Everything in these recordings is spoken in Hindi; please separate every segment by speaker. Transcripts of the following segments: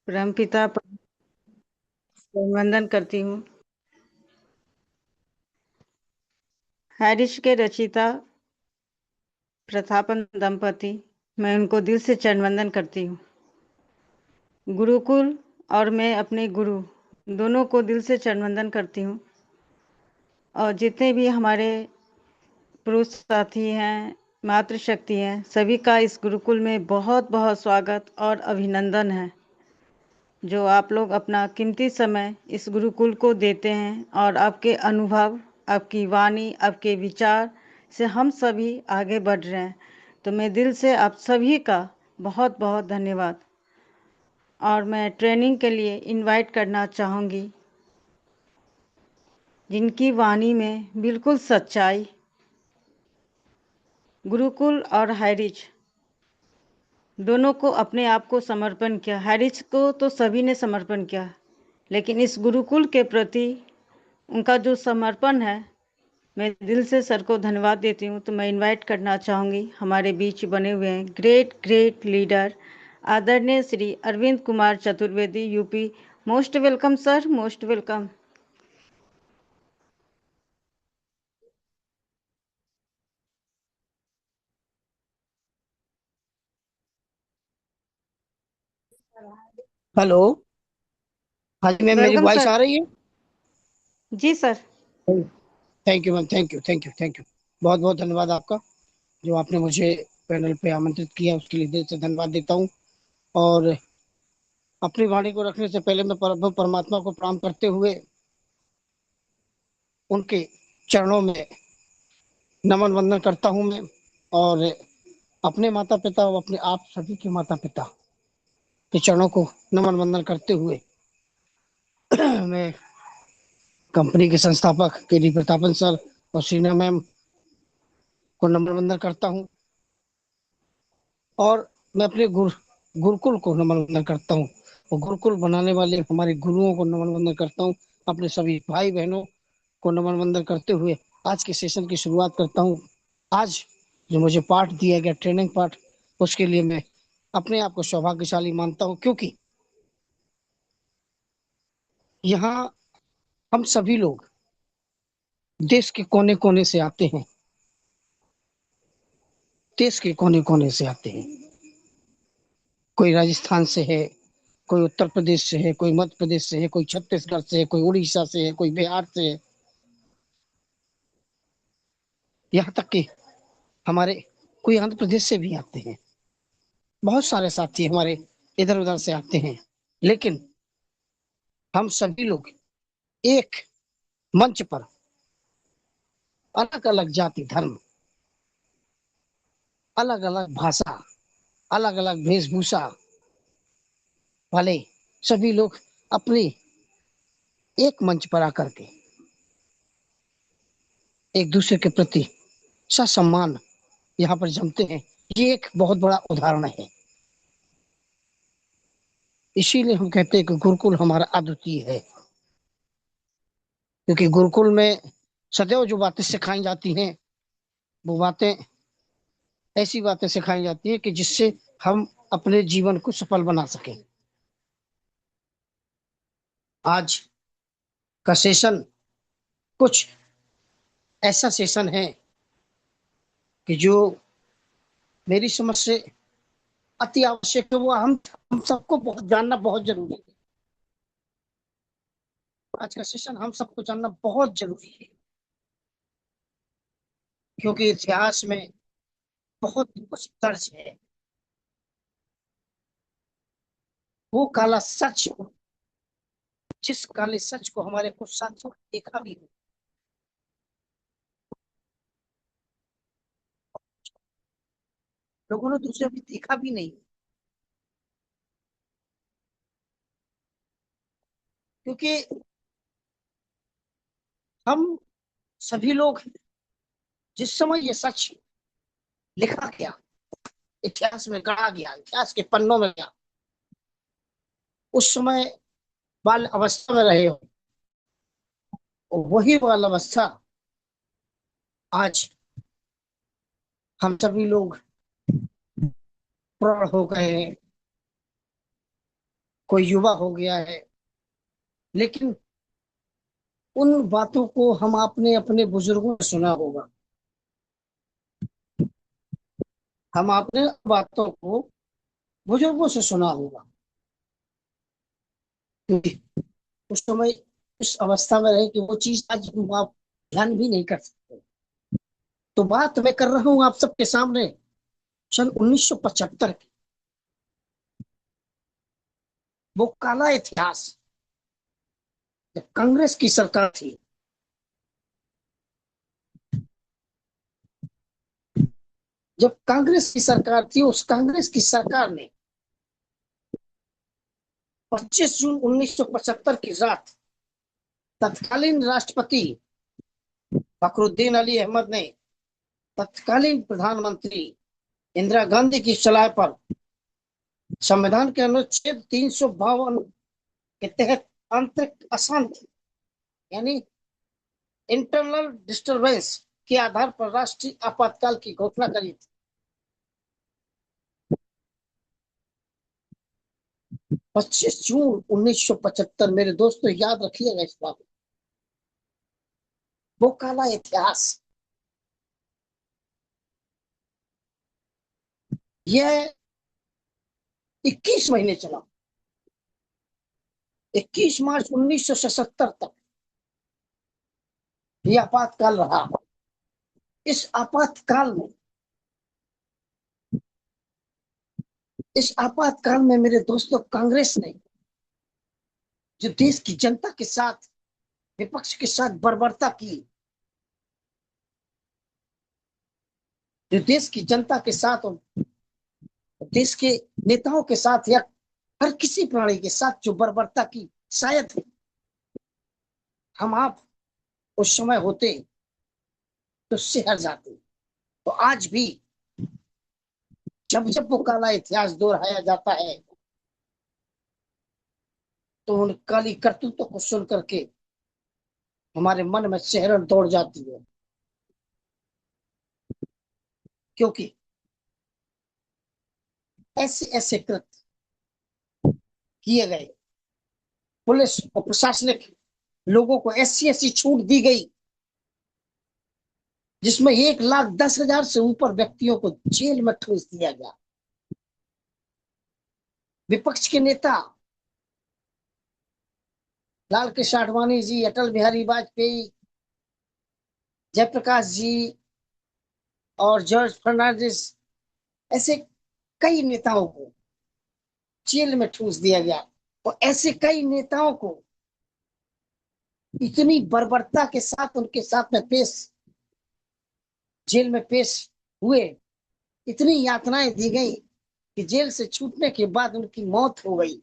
Speaker 1: परमपिता वंदन करती हूँ। हैरिश के रचयिता प्रथापन दंपति, मैं उनको दिल से चरण वंदन करती हूँ। गुरुकुल और मैं अपने गुरु दोनों को दिल से चरण वंदन करती हूँ। और जितने भी हमारे पुरुष साथी हैं, मातृशक्ति हैं, सभी का इस गुरुकुल में बहुत बहुत स्वागत और अभिनंदन है। जो आप लोग अपना कीमती समय इस गुरुकुल को देते हैं और आपके अनुभव, आपकी वाणी, आपके विचार से हम सभी आगे बढ़ रहे हैं। तो मैं दिल से आप सभी का बहुत बहुत धन्यवाद। और मैं ट्रेनिंग के लिए इनवाइट करना चाहूँगी जिनकी वाणी में बिल्कुल सच्चाई, गुरुकुल और हाईरिच दोनों को अपने आप को समर्पण किया। हाईरिच को तो सभी ने समर्पण किया, लेकिन इस गुरुकुल के प्रति उनका जो समर्पण है, मैं दिल से सर को धन्यवाद देती हूँ। तो मैं इनवाइट करना चाहूँगी, हमारे बीच बने हुए हैं ग्रेट ग्रेट लीडर आदरणीय Shri Arvind Kumar Chaturvedi, UP. Most welcome sir, most welcome.
Speaker 2: Hello. हाँ जी मैम, मेरी
Speaker 1: वेलकम
Speaker 2: वॉइस
Speaker 1: सर।
Speaker 2: आ रही है?
Speaker 1: जी sir.
Speaker 2: Thank you ma'am, thank you, thank you, thank you. बहुत बहुत धन्यवाद आपका, जो आपने मुझे पैनल पे आमंत्रित किया, उसके लिए दिल से धन्यवाद देता हूँ। और अपनी वाणी को रखने से पहले मैं परमात्मा को प्रणाम करते हुए उनके चरणों में नमन वंदन करता हूँ मैं। और अपने माता पिता और अपने आप सभी के माता पिता के चरणों को नमन वंदन करते हुए मैं कंपनी के संस्थापक के डी प्रतापन सर और सीना मैम को नमन वंदन करता हूँ। और मैं अपने गुरुकुल को नमन वंदन करता हूँ, और गुरुकुल बनाने वाले हमारे गुरुओं को नमन वंदन करता हूँ। अपने सभी भाई बहनों को नमन वंदन करते हुए आज के सेशन की शुरुआत करता हूँ। आज जो मुझे पाठ दिया गया, ट्रेनिंग पाठ, उसके लिए मैं अपने आप को सौभाग्यशाली मानता हूँ, क्योंकि यहाँ हम सभी लोग देश के कोने कोने से आते हैं। देश के कोने कोने से आते हैं। कोई राजस्थान से है, कोई उत्तर प्रदेश से है, कोई मध्य प्रदेश से है, कोई छत्तीसगढ़ से है, कोई उड़ीसा से है, कोई बिहार से है। यहाँ तक कि हमारे कोई आंध्र प्रदेश से भी आते हैं। बहुत सारे साथी हमारे इधर उधर से आते हैं। लेकिन हम सभी लोग एक मंच पर अलग अलग जाति धर्म, अलग अलग भाषा, अलग अलग वेशभूषा वाले सभी लोग अपने एक मंच पर आकर के एक दूसरे के प्रति ससम्मान यहाँ पर जमते हैं। ये एक बहुत बड़ा उदाहरण है। इसीलिए हम कहते हैं कि गुरुकुल हमारा अद्वितीय है, क्योंकि गुरुकुल में सदैव जो बातें सिखाई जाती हैं, वो बातें ऐसी बातें सिखाई जाती है कि जिससे हम अपने जीवन को सफल बना सकें। आज का सेशन कुछ ऐसा सेशन है कि जो मेरी समझ से अति आवश्यक है। वो हम सबको बहुत जानना बहुत जरूरी है। आज का सेशन हम सबको जानना बहुत जरूरी है, क्योंकि इतिहास में बहुत कुछ दर्ज है। वो काला सच, जिस काले सच को हमारे कुछ साथियों ने देखा भी हो, लोगों ने दूसरे भी देखा भी नहीं। क्योंकि हम सभी लोग, जिस समय ये सच लिखा गया, इतिहास में गढ़ा गया, इतिहास के पन्नों में गया, उस समय बाल अवस्था में रहे हो। और वही बाल अवस्था आज हम सभी लोग प्रौढ़ हो गए हैं, कोई युवा हो गया है, लेकिन उन बातों को हम आपने अपने बुजुर्गों से सुना होगा। हम आपने बातों को बुजुर्गों से सुना होगा, क्योंकि उस समय उस अवस्था में रहे कि वो चीज आज हम आप ध्यान भी नहीं कर सकते। तो बात मैं कर रहा हूं आप सबके सामने सन 1975 की, वो काला इतिहास, जब कांग्रेस की सरकार थी। जब कांग्रेस की सरकार थी, उस कांग्रेस की सरकार ने 25 जून 1975 की रात तत्कालीन राष्ट्रपति फखरुद्दीन अली अहमद ने तत्कालीन प्रधानमंत्री इंदिरा गांधी की सलाह पर संविधान के अनुच्छेद 352 के तहत आंतरिक अशांति यानी इंटरनल डिस्टरबेंस के आधार पर राष्ट्रीय आपातकाल की घोषणा करी थी। 25 जून 1975, मेरे दोस्तों याद रखिएगा इस बात, वो काला इतिहास। यह 21 महीने चला, 21 मार्च 1977 तक यह आपातकाल रहा। इस आपातकाल में इस आपातकाल में मेरे दोस्तों, कांग्रेस ने जो देश की जनता के साथ, विपक्ष के साथ बर्बरता की, जो देश की जनता के साथ और देश के नेताओं के साथ या हर किसी प्राणी के साथ जो बर्बरता की, शायद हम आप उस समय होते तो सिहर जाते। तो आज भी जब जब वो काला इतिहास दोहराया जाता है, तो उन काली करतूतों को सुन करके हमारे मन में सिहरन दौड़ जाती है, क्योंकि ऐसे ऐसे कृत्य किए गए, पुलिस और प्रशासनिक लोगों को ऐसी ऐसी छूट दी गई, जिसमें 1,10,000 से ऊपर व्यक्तियों को जेल में ठूस दिया गया। विपक्ष के नेता लाल कृष्ण आडवाणी जी, अटल बिहारी वाजपेयी, जयप्रकाश जी और जॉर्ज फर्नांडिस, ऐसे कई नेताओं को जेल में ठूस दिया गया। और ऐसे कई नेताओं को इतनी बर्बरता के साथ उनके साथ में जेल में पेश हुए, इतनी यातनाएं दी गई कि जेल से छूटने के बाद उनकी मौत हो गई।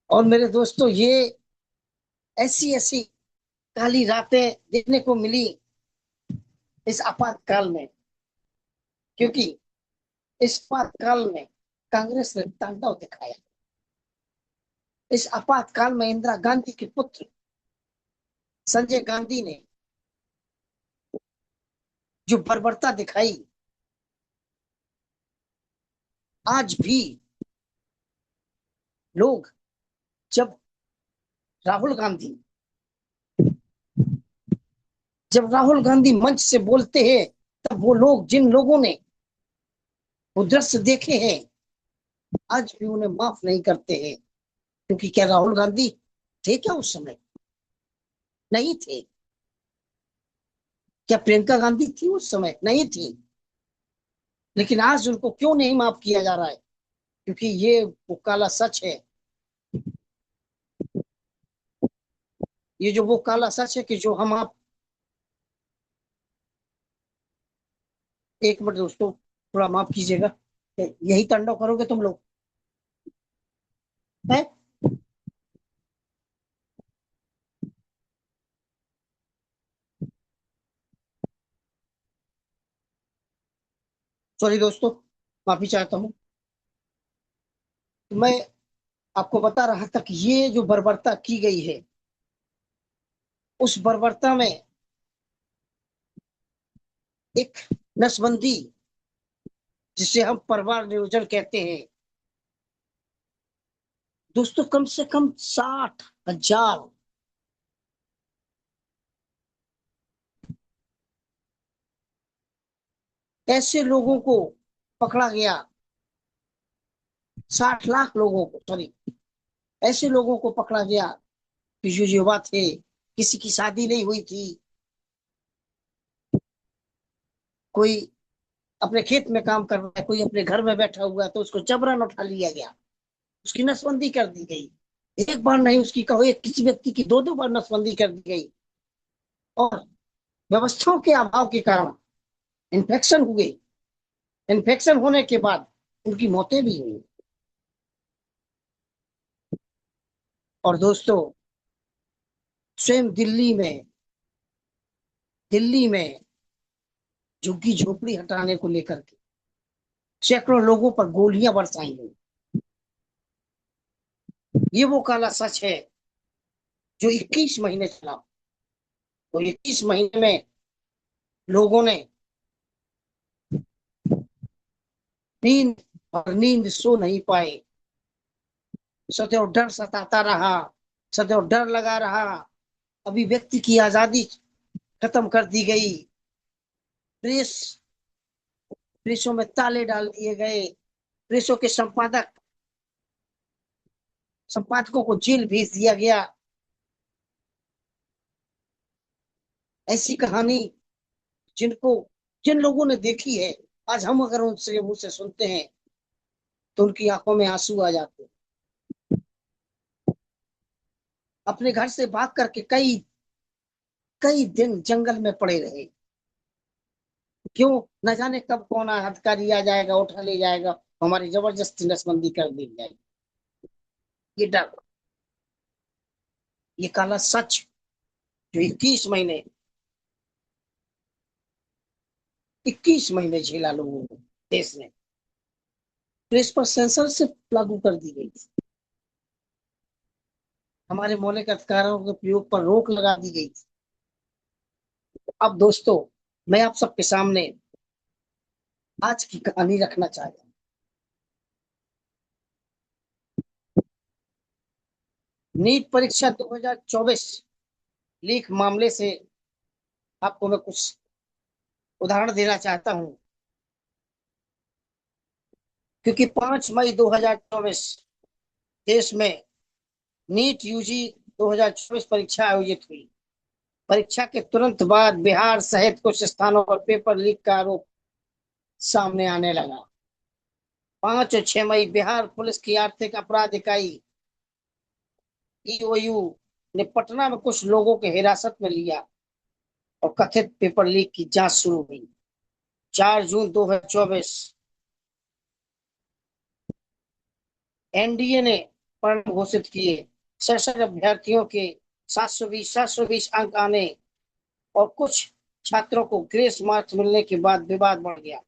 Speaker 2: और मेरे दोस्तों, ये ऐसी ऐसी काली रातें देखने को मिली इस आपातकाल में, क्योंकि इस आपातकाल में कांग्रेस ने तांडव दिखाया। इस आपातकाल में इंदिरा गांधी के पुत्र संजय गांधी ने जो बर्बरता दिखाई, आज भी लोग, जब राहुल गांधी जब राहुल गांधी मंच से बोलते हैं, तब वो लोग, जिन लोगों ने वो दृश्य देखे हैं, आज भी उन्हें माफ नहीं करते हैं। क्योंकि क्या राहुल गांधी थे क्या उस समय? नहीं थे। क्या प्रियंका गांधी थी उस समय? नहीं थी। लेकिन आज उनको क्यों नहीं माफ किया जा रहा है? क्योंकि ये वो काला सच है। ये जो वो काला सच है कि जो हम आप, एक मिनट दोस्तों, थोड़ा माफ कीजिएगा, यही तांडव करोगे तुम लोग? है? सॉरी दोस्तों, माफी चाहता हूँ। मैं आपको बता रहा था कि ये जो बर्बरता की गई है, उस बर्बरता में एक नसबंदी जिसे हम परिवार नियोजन कहते हैं। दोस्तों कम से कम 60,000 ऐसे लोगों को पकड़ा गया, 60 लाख लोगों को, सॉरी, ऐसे लोगों को पकड़ा गया कि जो युवा थे, किसी की शादी नहीं हुई थी, कोई अपने खेत में काम कर रहा है, कोई अपने घर में बैठा हुआ है, तो उसको जबरन उठा लिया गया, उसकी नसबंदी कर दी गई। एक बार नहीं, उसकी कहो एक किसी व्यक्ति की दो दो बार नसबंदी कर दी गई, और व्यवस्थाओं के अभाव के कारण इन्फेक्शन हुए। इन्फेक्शन होने के बाद उनकी मौतें भी हुई। और दोस्तों स्वयं दिल्ली में झुग्गी झोपड़ी हटाने को लेकर के सैकड़ों लोगों पर गोलियां बरसाई गई। ये वो काला सच है जो 21 महीने चला। तो 21 महीने में लोगों ने नींद सो नहीं पाए, सदैव डर सताता रहा, सदैव डर लगा रहा। अभिव्यक्ति की आजादी खत्म कर दी गई। प्रेस प्रेसों में ताले डाल दिए गए। प्रेसों के संपादकों को जेल भेज दिया गया। ऐसी कहानी जिनको जिन लोगों ने देखी है, आज हम अगर उनसे मुंह से सुनते हैं तो उनकी आंखों में आंसू आ जाते हैं। अपने घर से भाग करके कई कई दिन जंगल में पड़े रहे। क्यों? न जाने कब कौन अधिकारी आ जाएगा, उठा ले जाएगा, हमारी जबरदस्ती नसबंदी कर दी जाएगी। ये डर, ये काला सच जो 21 महीने झेला लोगों को देश ने। प्रेस पर सेंसरशिप लागू कर दी गई, हमारे मौलिक अधिकारों के प्रयोग पर रोक लगा दी गई। अब दोस्तों मैं आप सबके सामने आज की कहानी रखना चाहता हूँ। नीट परीक्षा 2024 लीक मामले से आपको मैं कुछ उदाहरण देना चाहता हूँ, क्योंकि 5 मई 2024 देश में नीट यूजी 2024 परीक्षा आयोजित हुई। परीक्षा के तुरंत बाद बिहार सहित कुछ स्थानों पर पेपर लीक का आरोप सामने आने लगा। 5 और 6 मई बिहार पुलिस की आर्थिक अपराध इकाई ईओयू ने पटना में कुछ लोगों को हिरासत में लिया और कथित पेपर लीक की जांच शुरू हुई। 4 जून 2024 एनडीए ने परिणाम घोषित किए। 66 अभ्यर्थियों के 720 अंक आने और कुछ छात्रों को ग्रेस मार्क्स मिलने के बाद विवाद बढ़ गया।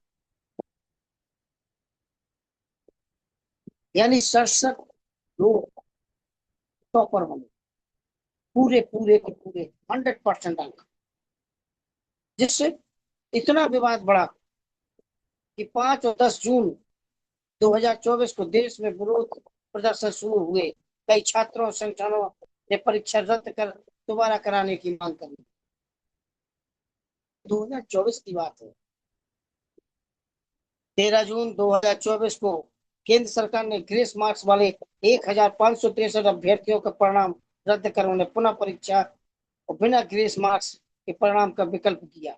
Speaker 2: यानी 67 लोग टॉपर बने, पूरे पूरे के पूरे 100% अंक, जिससे इतना विवाद बढ़ा कि 5 और 10 जून 2024 को देश में विरोध प्रदर्शन शुरू हुए। कई छात्रों और संगठनों ने परीक्षा रद्द कर दोबारा कराने की मांग करी। 2024 की बात है। 13 जून 2024 को केंद्र सरकार ने ग्रेस मार्क्स वाले 1,563 अभ्यर्थियों का परिणाम रद्द कर उन्हें पुनः परीक्षा और बिना ग्रेस मार्क्स के परिणाम का विकल्प दिया।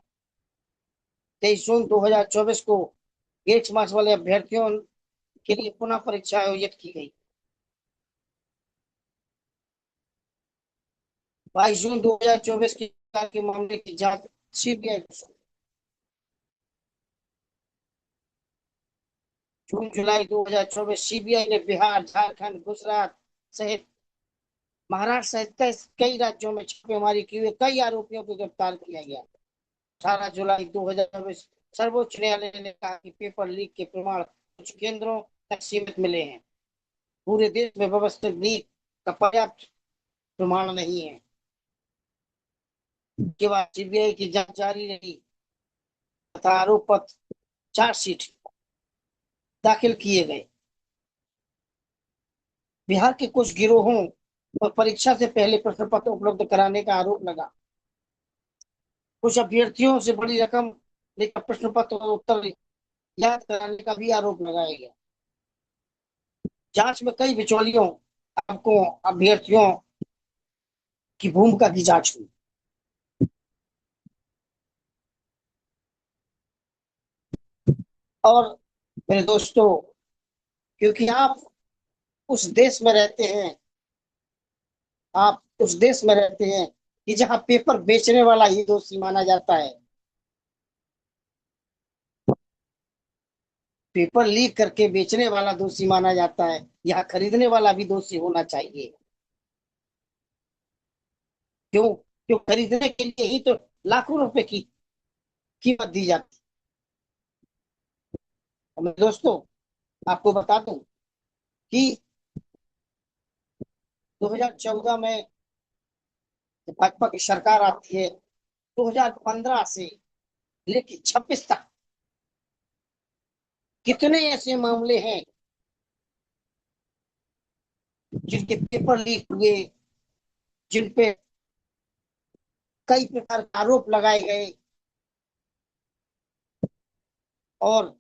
Speaker 2: 23 जून 2024 को ग्रेस मार्क्स वाले अभ्यर्थियों के लिए पुनः परीक्षा आयोजित की गई। 22 जून 2024 के मामले की जांच सीबीआई। जून जुलाई 2024 सीबीआई ने बिहार, झारखंड, गुजरात सहित महाराष्ट्र सहित कई राज्यों में छापेमारी की हुई कई आरोपियों को गिरफ्तार किया गया। 18 जुलाई 2024 सर्वोच्च न्यायालय ने कहा कि पेपर लीक के प्रमाण कुछ केंद्रों तक सीमित मिले हैं, पूरे देश में व्यवस्थित लीक का पर्याप्त प्रमाण नहीं है। उसके बाद सीबीआई की जांच जारी रही तथा आरोप पत्र चार्जशीट दाखिल किए गए। बिहार के कुछ गिरोहों पर परीक्षा से पहले प्रश्न पत्र उपलब्ध कराने का आरोप लगा। कुछ अभ्यर्थियों से बड़ी रकम लेकर प्रश्न पत्र और उत्तर याद कराने का भी आरोप लगाया गया। जांच में कई बिचौलियों, आपको अभ्यर्थियों की भूमिका की जांच हुई। और मेरे दोस्तों, क्योंकि आप उस देश में रहते हैं, आप उस देश में रहते हैं कि जहां पेपर बेचने वाला ही दोषी माना जाता है। पेपर लीक करके बेचने वाला दोषी माना जाता है, यहाँ खरीदने वाला भी दोषी होना चाहिए। क्यों? क्यों खरीदने के लिए ही तो लाखों रुपए की कीमत दी जाती है। मेरे दोस्तों, आपको बता दूं कि 2014 में जब भाजपा की सरकार आती है, 2015 से लेकर 26 तक कितने ऐसे मामले हैं जिनके पेपर लीक हुए, जिन पे कई प्रकार के आरोप लगाए गए और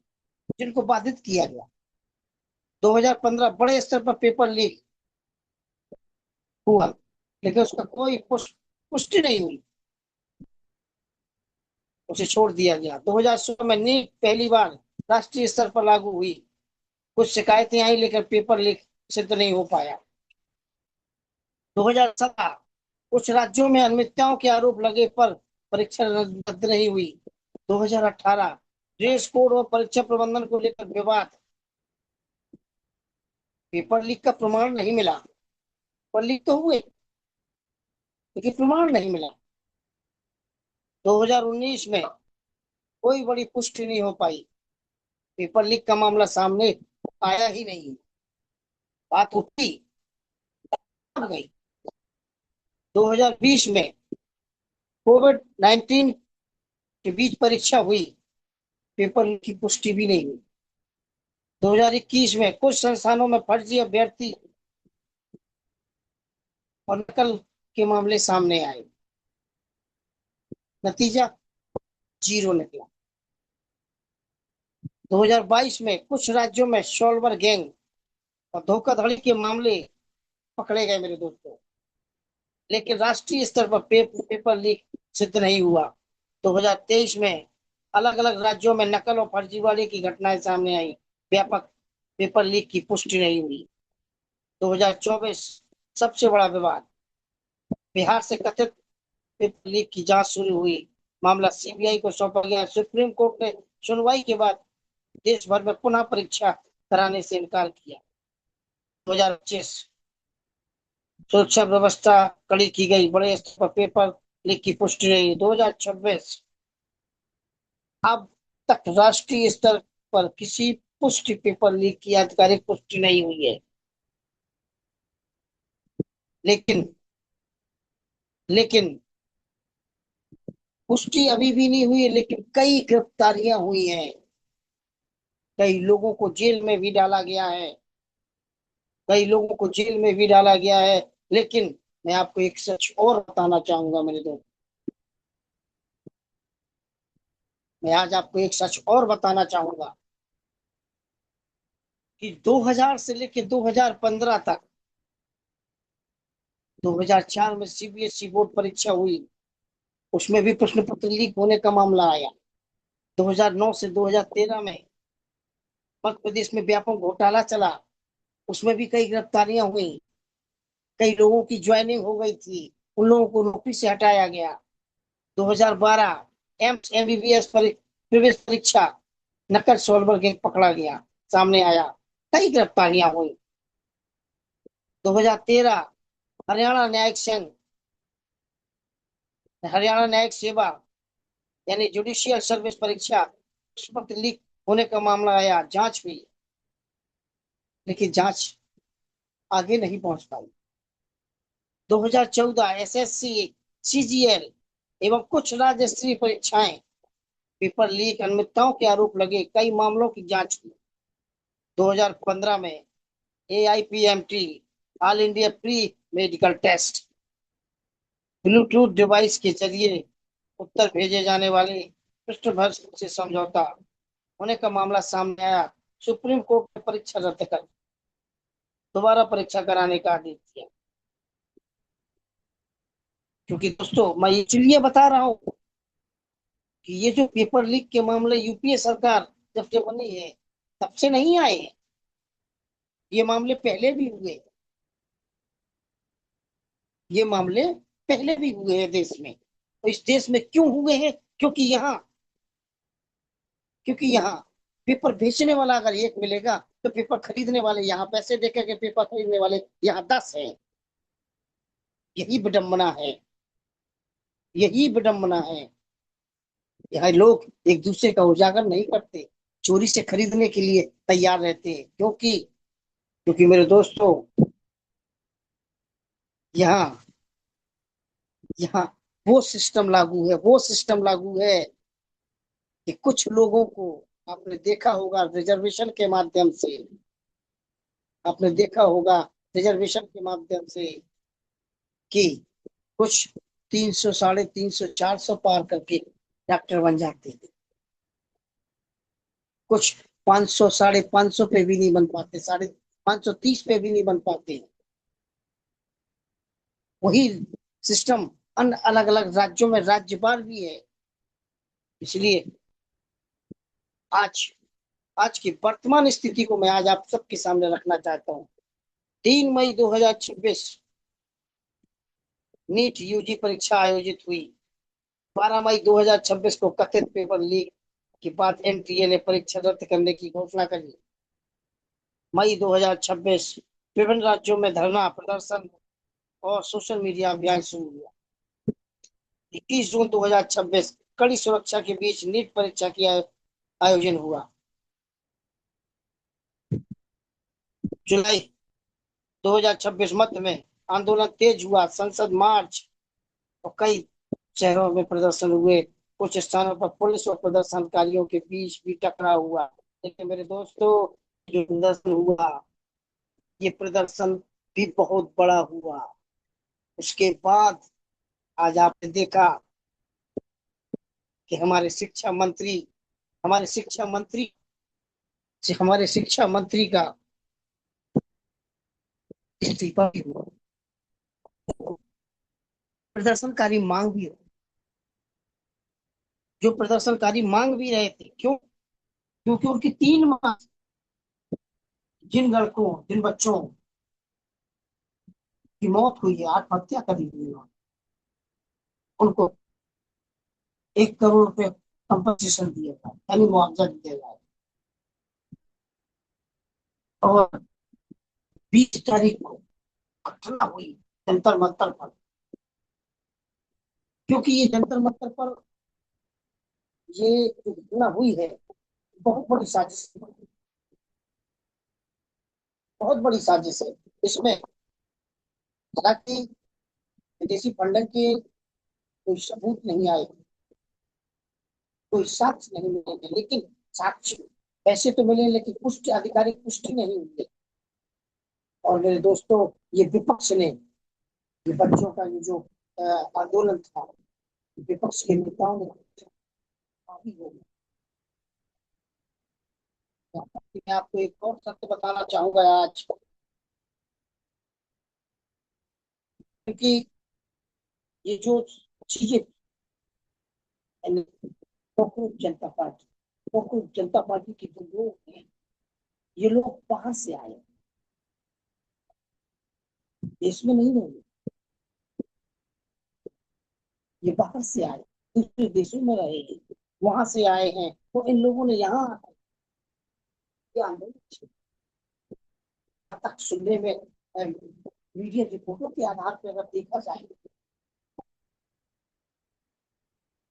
Speaker 2: जिनको बाधित किया गया। 2015 बड़े स्तर पर पेपर लीक हुआ, लेकिन उसका कोई पुष्टि नहीं हुई, उसे छोड़ दिया गया। 2016 में नीट पहली बार राष्ट्रीय स्तर पर लागू हुई। कुछ शिकायतें आई, लेकिन पेपर लीक सिद्ध नहीं हो पाया। 2017 कुछ राज्यों में अनियमितताओं के आरोप लगे पर परीक्षा रद्द नहीं हुई। 2018 ड्रेस कोड और परीक्षा प्रबंधन को लेकर विवाद, पेपर लीक का प्रमाण नहीं मिला। पेपर लीक तो हुए, लेकिन प्रमाण नहीं मिला। 2019 में कोई बड़ी पुष्टि नहीं हो पाई, पेपर लीक का मामला सामने आया ही नहीं। बात उठी, अब गई। 2020 में कोविड 19 के बीच परीक्षा हुई, पेपर लीक की पुष्टि भी नहीं हुई। 2021 में कुछ संस्थानों में फर्जी अभ्यर्थी और नकल के मामले सामने आए, नतीजा जीरो निकला। 2022 में कुछ राज्यों में सॉल्वर गैंग और धोखाधड़ी के मामले पकड़े गए मेरे दोस्तों, लेकिन राष्ट्रीय स्तर पर पेपर लीक सिद्ध नहीं हुआ। 2023 में अलग अलग राज्यों में नकल और फर्जीवाड़े की घटनाएं सामने आई, व्यापक पेपर लीक की पुष्टि नहीं हुई। 2024 सबसे बड़ा विवाद, बिहार से कथित पेपर लीक की जांच शुरू हुई। मामला सीबीआई को सौंपा गया। सुप्रीम कोर्ट ने सुनवाई के बाद देश भर में पुनः परीक्षा कराने से इनकार किया। 2025 सुरक्षा व्यवस्था कड़ी की गई, बड़े स्तर पर पेपर लीक की पुष्टि नहीं। 2026 अब तक राष्ट्रीय स्तर पर किसी पुष्टि पेपर लीक की आधिकारिक पुष्टि नहीं हुई है। लेकिन लेकिन पुष्टि अभी भी नहीं हुई है, लेकिन कई गिरफ्तारियां हुई हैं, कई लोगों को जेल में भी डाला गया है, कई लोगों को जेल में भी डाला गया है। लेकिन मैं आपको एक सच और बताना चाहूंगा मेरे दोस्त, मैं आज आपको एक सच और बताना चाहूंगा कि 2000 से लेकर 2015 तक, 2004 में सीबीएसई बोर्ड परीक्षा हुई, उसमें भी प्रश्न पत्र लीक होने का मामला आया। 2009 से 2013 में मध्य प्रदेश में व्यापक घोटाला चला, उसमें भी कई गिरफ्तारियां हुई, कई लोगों की ज्वाइनिंग हो गई थी, उन लोगों को नौकरी से हटाया गया। 2012 एम्स एमबीबीएस प्रवेश परीक्षा नकल सॉल्वर गैंग पकड़ा गया, सामने आया, कई गिरफ्तारियां हुई। 2013 हरियाणा न्यायिक संघ, हरियाणा न्यायिक सेवा यानी जुडिशियल सर्विस परीक्षा पत्र लीक होने का मामला आया, जांच हुई, लेकिन जांच आगे नहीं पहुंच पाई। 2014 एसएससी सीजीएल एवं कुछ राज्य स्तरीय परीक्षाएं पेपर लीक अनियमितताओं के आरोप लगे, कई मामलों की जांच की। 2015 में AIPMT all India pre medical test Bluetooth device के जरिए उत्तर भेजे जाने वाले पृष्ठभर से समझौता होने का मामला सामने आया। सुप्रीम कोर्ट ने परीक्षा रद्द कर दोबारा परीक्षा कराने का आदेश दिया। क्योंकि दोस्तों मैं इसलिए बता रहा हूँ कि ये जो पेपर लीक के मामले यूपीए सरकार जब से बनी है तब से नहीं आए हैं। ये मामले पहले भी हुए, ये मामले पहले भी हुए हैं देश में। तो इस देश में क्यों हुए हैं? क्योंकि यहाँ पेपर बेचने वाला अगर एक मिलेगा तो पेपर खरीदने वाले यहाँ पैसे देकर के पेपर खरीदने वाले यहाँ 10 है। यही विडंबना है, यही विडंबना है। यहाँ लोग एक दूसरे का उजागर नहीं करते, चोरी से खरीदने के लिए तैयार रहते हैं। क्योंकि मेरे दोस्तों, यहाँ यहाँ वो सिस्टम लागू है, वो सिस्टम लागू है कि कुछ लोगों को आपने देखा होगा रिजर्वेशन के माध्यम से, आपने देखा होगा रिजर्वेशन के माध्यम से कि कुछ 300, 350, 400 पार करके डॉक्टर बन जाते हैं। कुछ 500, 550 पे भी नहीं बन पाते, 530 पे भी नहीं बन पाते। वही सिस्टम अन्य अलग अलग राज्यों में राज्यपाल भी है। इसलिए आज आज की वर्तमान स्थिति को मैं आज आप सबके सामने रखना चाहता हूँ। 3 मई 2026 नीट यूजी परीक्षा आयोजित हुई। 12 मई 2026 को कथित पेपर लीक के बाद एनटीए ने परीक्षा रद्द करने की घोषणा करी। मई 2026 विभिन्न राज्यों में धरना प्रदर्शन और सोशल मीडिया अभियान शुरू हुआ। 21 जून 2026 कड़ी सुरक्षा के बीच नीट परीक्षा की आयोजन हुआ। जुलाई 2026 मध्य में आंदोलन तेज हुआ, संसद मार्च और कई शहरों में प्रदर्शन हुए। कुछ स्थानों पर पुलिस और प्रदर्शनकारियों के बीच भी टकराव हुआ। लेकिन मेरे दोस्तों, जो प्रदर्शन हुआ, ये प्रदर्शन भी बहुत बड़ा हुआ। उसके बाद आज आपने देखा कि हमारे शिक्षा मंत्री हमारे शिक्षा मंत्री का इस्तीफा भी हुआ। प्रदर्शनकारी मांग भी हो जो प्रदर्शनकारी मांग भी रहे थे। क्यों? क्योंकि उनकी 3 माह जिन बच्चों की मौत हुई है, आत्महत्या करी हुई है, उनको 1 करोड़ रुपए कंपनसेशन दिया था, यानी मुआवजा दिया जाए। और 20 तारीख को घटना हुई जंतर मंतर पर। क्योंकि ये जंतर मंतर पर ये जो घटना हुई है, बहुत बड़ी साजिश, बहुत बड़ी साजिश है। इसमें हालांकि विदेशी फंडिंग के कोई सबूत नहीं आए, कोई साक्ष्य नहीं मिलेंगे, लेकिन साक्ष्य पैसे तो मिले, लेकिन पुष्टि, आधिकारिक पुष्टि नहीं हुई है। और मेरे दोस्तों, ये विपक्ष ने, ये बच्चों का ये जो आंदोलन था, विपक्ष के नेताओं ने काफी हो गया। मैं आपको एक और सत्य बताना चाहूंगा आज, क्योंकि ये जो चीजें, कांग्रेस जनता पार्टी के जो लोग हैं, ये लोग बाहर से आए, देश में नहीं रहे, ये बाहर से आए, दूसरे देशों में रहे हैं, वहां से आए हैं। तो इन लोगों ने यहाँ आकर आंदोलन तक सुनने में मीडिया रिपोर्टों के आधार पर अगर देखा जाए,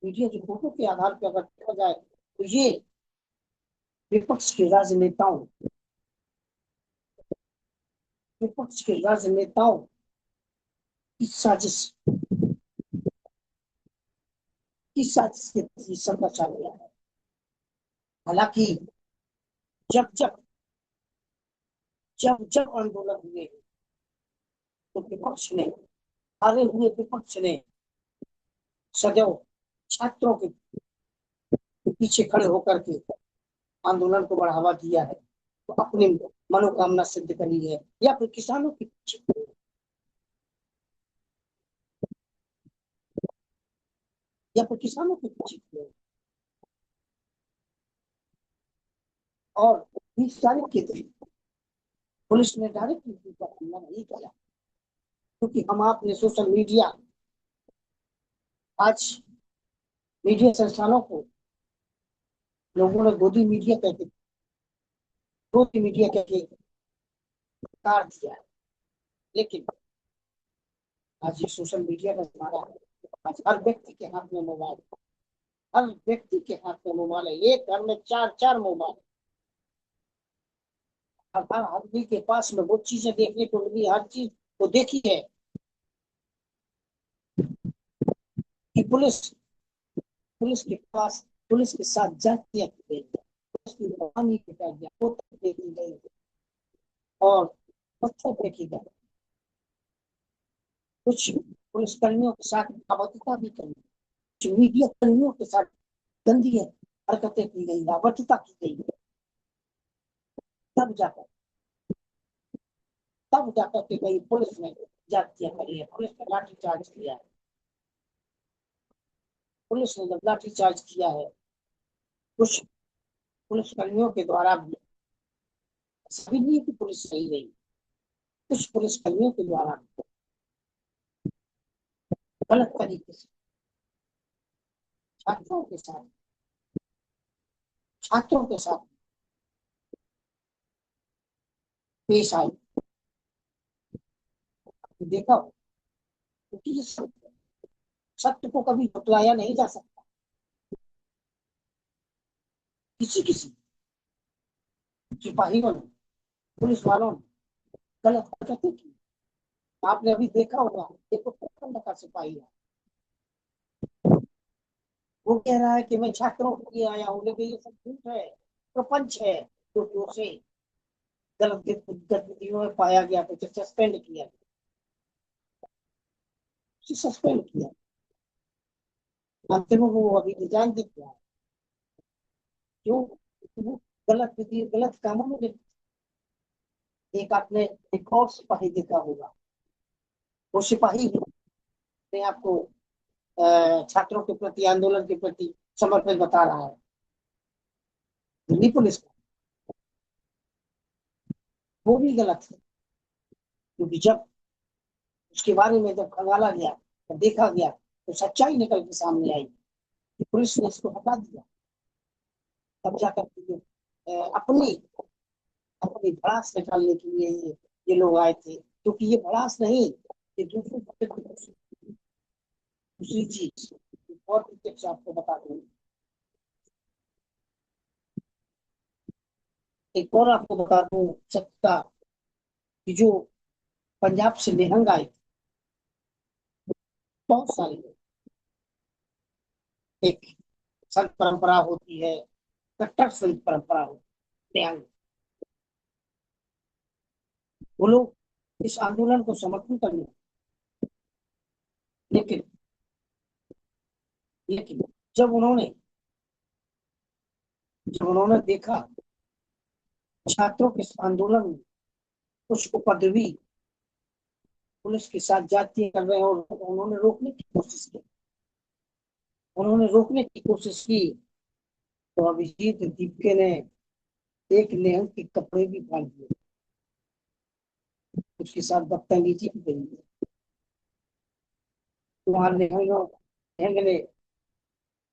Speaker 2: मीडिया रिपोर्टों के आधार पर अगर देखा जाए, तो ये विपक्ष के राजनेताओं की साजिश के तहत सब रचा गया है। हालांकि जब जब जब जब आंदोलन हुए तो विपक्ष ने, हारे हुए विपक्ष ने सदैव छात्रों के पीछे खड़े होकर के आंदोलन को बढ़ावा दिया है, तो अपनी मनोकामना सिद्ध करी है। या फिर किसानों के पीछे, या फिर किसानों के पीछे, और 20 तारीख के दिन पुलिस ने डायरेक्ट पर हमला नहीं किया, क्योंकि हम आपने सोशल मीडिया, आज मीडिया संस्थानों को लोगों ने गोदी मीडिया कहते, गोदी मीडिया कहके कार दिया है। लेकिन आज ये सोशल मीडिया का जमाना है, आज हर व्यक्ति के हाथ में मोबाइल, हर व्यक्ति के हाथ में मोबाइल है, एक घर में 4 मोबाइल, हर आदमी के पास में वो चीजें देखने को मिली, हर चीज वो देखी है कि पुलिस पुलिस के पास, पुलिस के साथ जातियां की गई, उसकी बदनामी की गई, देखी गई और पत्थर फेंकी गई, कुछ पुलिस कर्मियों के साथ अभद्रता भी करी, कुछ मीडिया कर्मियों के साथ गंदी हरकतें की गई, अभद्रता की गई। तब जाकर के गई पुलिस ने जातियां करी है, पुलिस ने लाठीचार्ज किया है। पुलिस ने जब लाठीचार्ज किया है, कुछ पुलिस कर्मियों के द्वारा भी, सभी नहीं कि पुलिस सही रही, कुछ पुलिस कर्मियों के द्वारा गलत तरीके से छात्रों के साथ पेश आई। देखा, क्योंकि सत्य को कभी झुटलाया नहीं जा सकता। किसी सिपाहियों ने, पुलिस वालों ने गलत हरकतें की। आपने अभी देखा होगा, एक उत्तराखंड का सिपाही है, वो कह रहा है कि मैं छात्रों के लिए आया हूँ, लेकिन ये सब झूठ है, प्रपंच है, क्योंकि उसे गलत गतिविधियों में पाया गया तो सस्पेंड किया, सस्पेंड किया। अंतिम में वो अभी रिजाइन दे दिया, क्यों? वो गलत कामों में लिप्त। एक आपने एक और सिपाही देखा होगा, वो सिपाही अपने आपको छात्रों के प्रति, आंदोलन के प्रति समर्पित बता रहा है, दिल्ली पुलिस का। वो भी गलत है, क्योंकि जब उसके बारे में जब खंगाला गया, जब देखा गया, तो सच्चाई निकल के सामने आई कि पुलिस ने इसको हटा दिया। तब जाकर अपनी अपनी भड़ास निकालने के लिए ये लोग आए थे, क्योंकि ये भड़ास नहीं, ये दूसरी चीज और प्रत्यक्ष आपको बता दूं, एक और आपको बता दूं सत्ता कि जो पंजाब से निहंग आए, बहुत सारे लोग, एक संत परंपरा होती है, कट्टर संत परंपरा होती है, वो लोग इस आंदोलन को समर्थन करने, लेकिन लेकिन जब उन्होंने देखा छात्रों के आंदोलन में कुछ उपद्रवी पुलिस के साथ जाति कर रहे हैं, और उन्होंने रोकने की कोशिश की, तो अभिजीत दीपके ने एक निहंग के कपड़े भी फाड़ दिए, उसके साथ बदतमीजी की गई। तुम्हारे निहंग ने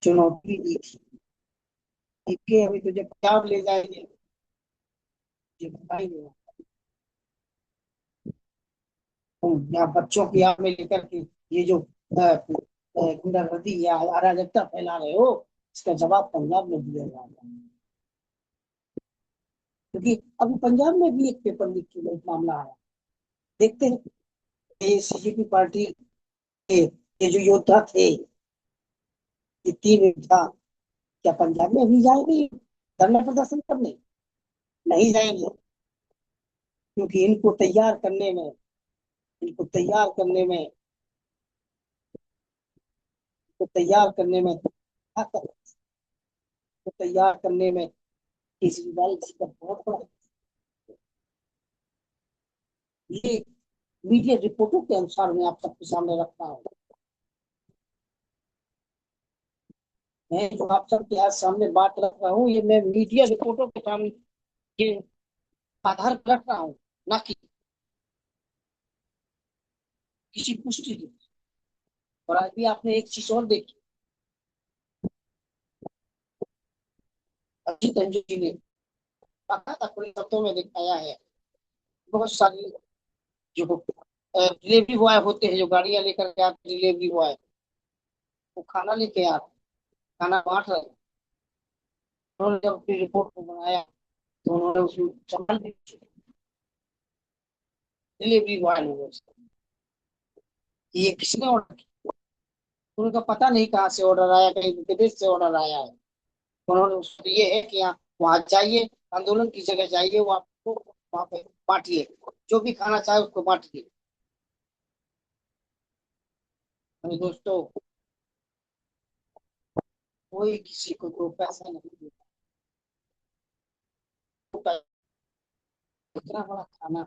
Speaker 2: चुनौती दी थी, दीपके अभी तुझे पंजाब ले जाएंगे, ये बताएंगे यहाँ बच्चों की आग में लेकर के ये जो गुंडागर्दी या अराजकता फैला रहे हो, इसका जवाब पंजाब में दिया जाएगा। क्योंकि अभी पंजाब में भी एक पेपर लीक की मामला आया, देखते हैं ये सीजेपी पार्टी के ये जो योद्धा थे, ये 3 योद्धा क्या पंजाब में भी जाएंगे धरना प्रदर्शन करने? नहीं जाएंगे। क्योंकि इनको तैयार करने में इनको तैयार करने में ताकत, को तैयार करने में केजरीवाल जी का बहुत बड़ा, ये मीडिया रिपोर्टों के अनुसार मैं आप सबके सामने रखता हूँ। मैं जो आप सबके आज सामने बात रख रहा हूँ, ये मैं मीडिया रिपोर्टों के सामने के आधार पर रख रहा हूँ, ना कि किसी पुष्टि की। और आज भी आपने एक चीज और देखी, अजीत अंजू जी ने कहा था, खुले शब्दों में दिखाया है। बहुत सारी जो डिलीवरी बॉय होते हैं, जो गाड़ियां लेकर के आते, डिलीवरी बॉय, वो खाना लेके आ रहे, खाना बांट रहे। उन्होंने जब अपनी रिपोर्ट को बनाया तो उन्होंने उसमें सवाल भी पूछे डिलीवरी बॉय लोगों से, ये किसने ऑर्डर किया। उनका पता नहीं कहाँ से ऑर्डर आया, कहीं विदेश से ऑर्डर आया है। उन्होंने उसको ये है कि यहाँ वहां जाइए, आंदोलन की जगह जाइए, वो आपको वहां पे बांटिए, जो भी खाना चाहे उसको बांटिए। मेरे दोस्तों, कोई किसी को दो पैसा नहीं देता। कितना बड़ा खाना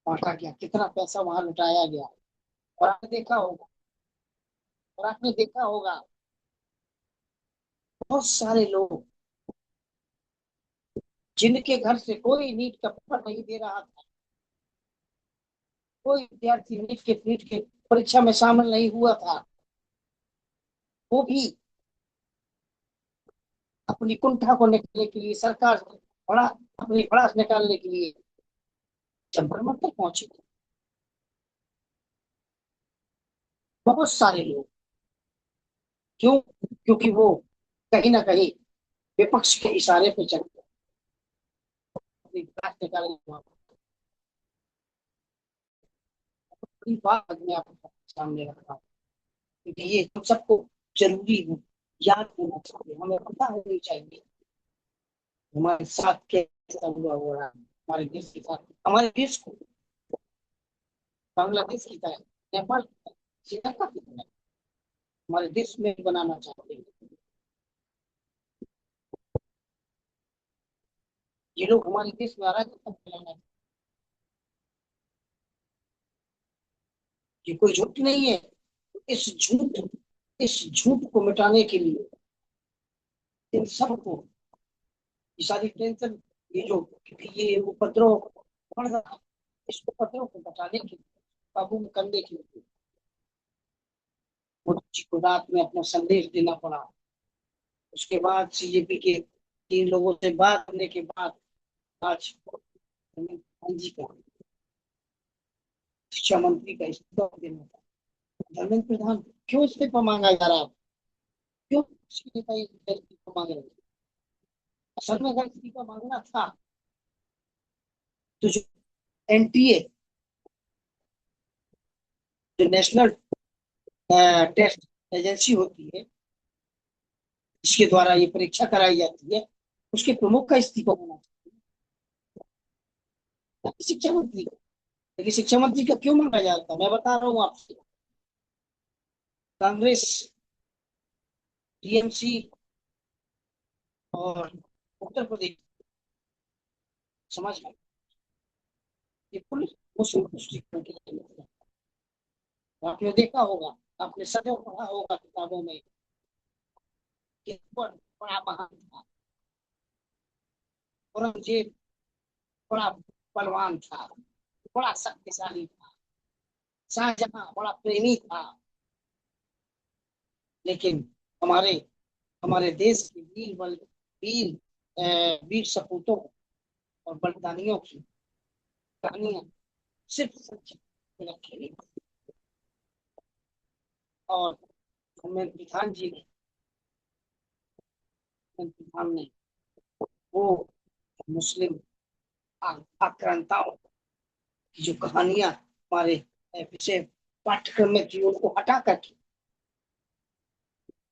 Speaker 2: बांटा गया, कितना पैसा वहां लुटाया गया। और आपने देखा होगा, और आपने देखा होगा बहुत सारे लोग जिनके घर से कोई नीट का पेपर नहीं दे रहा था, कोई विद्यार्थी नीट के परीक्षा में शामिल नहीं हुआ था, वो भी अपनी कुंठा को निकालने के लिए, सरकार से बड़ा अपनी भड़ास निकालने के लिए चंद्रमा तक पहुंचे थे। बहुत सारे लोग, क्यों? क्योंकि वो कहीं ना कहीं विपक्ष के इशारे पे चल अपनी भड़ास निकालने की बड़ी बात मैं आपके सामने रख रहा हूँ, क्योंकि ये हम सबको जरूरी है, याद होना चाहिए, हमें पता होनी चाहिए हमारे साथ कैसा हुआ हो रहा है, हमारे देश के साथ, हमारे देश को बांग्लादेश की तरह, नेपाल की तरह, श्रीलंका की तरह हमारे देश में बनाना चाहते हैं। ये लोग हमारे देश में अराजकता फैलाना, ये कोई झूठ नहीं है। इस झूठ इस झूठ को मिटाने के लिए इन सबको ये सारी टेंशन, ये जो ये उपद्रव बढ़ रहा है, इस उपद्रव को बचाने के लिए, काबू में करने के लिए मोदी जी को रात में अपना संदेश देना पड़ा। उसके बाद सीजेपी के 3 लोगों से बात करने के बाद आज धर्मेंद्र जी का, शिक्षा मंत्री का इस्तीफा देना था। धर्मेंद्र प्रधान, क्यों इस्तीफा मांगा जा रहा है? क्यों इस्तीफा मांग रहे हैं? असल में अगर इस्तीफा मांगना था तो जो एनटीए, जो नेशनल टेस्ट एजेंसी होती है, जिसके द्वारा ये परीक्षा कराई जाती है, उसके प्रमुख का इस्तीफा होना चाहिए, शिक्षा मंत्री का। लेकिन शिक्षा मंत्री का क्यों मांगा जाता है, मैं बता रहा हूँ आपसे। कांग्रेस, टीएमसी और उत्तर प्रदेश समाज में ये पुलिस मुस्लिम दृष्टिकोण के लिए, आपने देखा होगा, आपने सदैव पढ़ा होगा किताबों में कि अकबर बड़ा महान था, औरंगजेब बड़ा बलवान था, बड़ा शक्तिशाली था, शाहजहां बड़ा प्रेमी था। लेकिन हमारे हमारे देश के वीर वीर सपूतों और बलिदानियों की कहानियां सिर्फ सच रखी गई। और हमें प्रधान जी ने प्रधान ने वो मुस्लिम आक्रांताओं की जो कहानियां हमारे विषय पाठ्यक्रम में थी, उनको हटा करके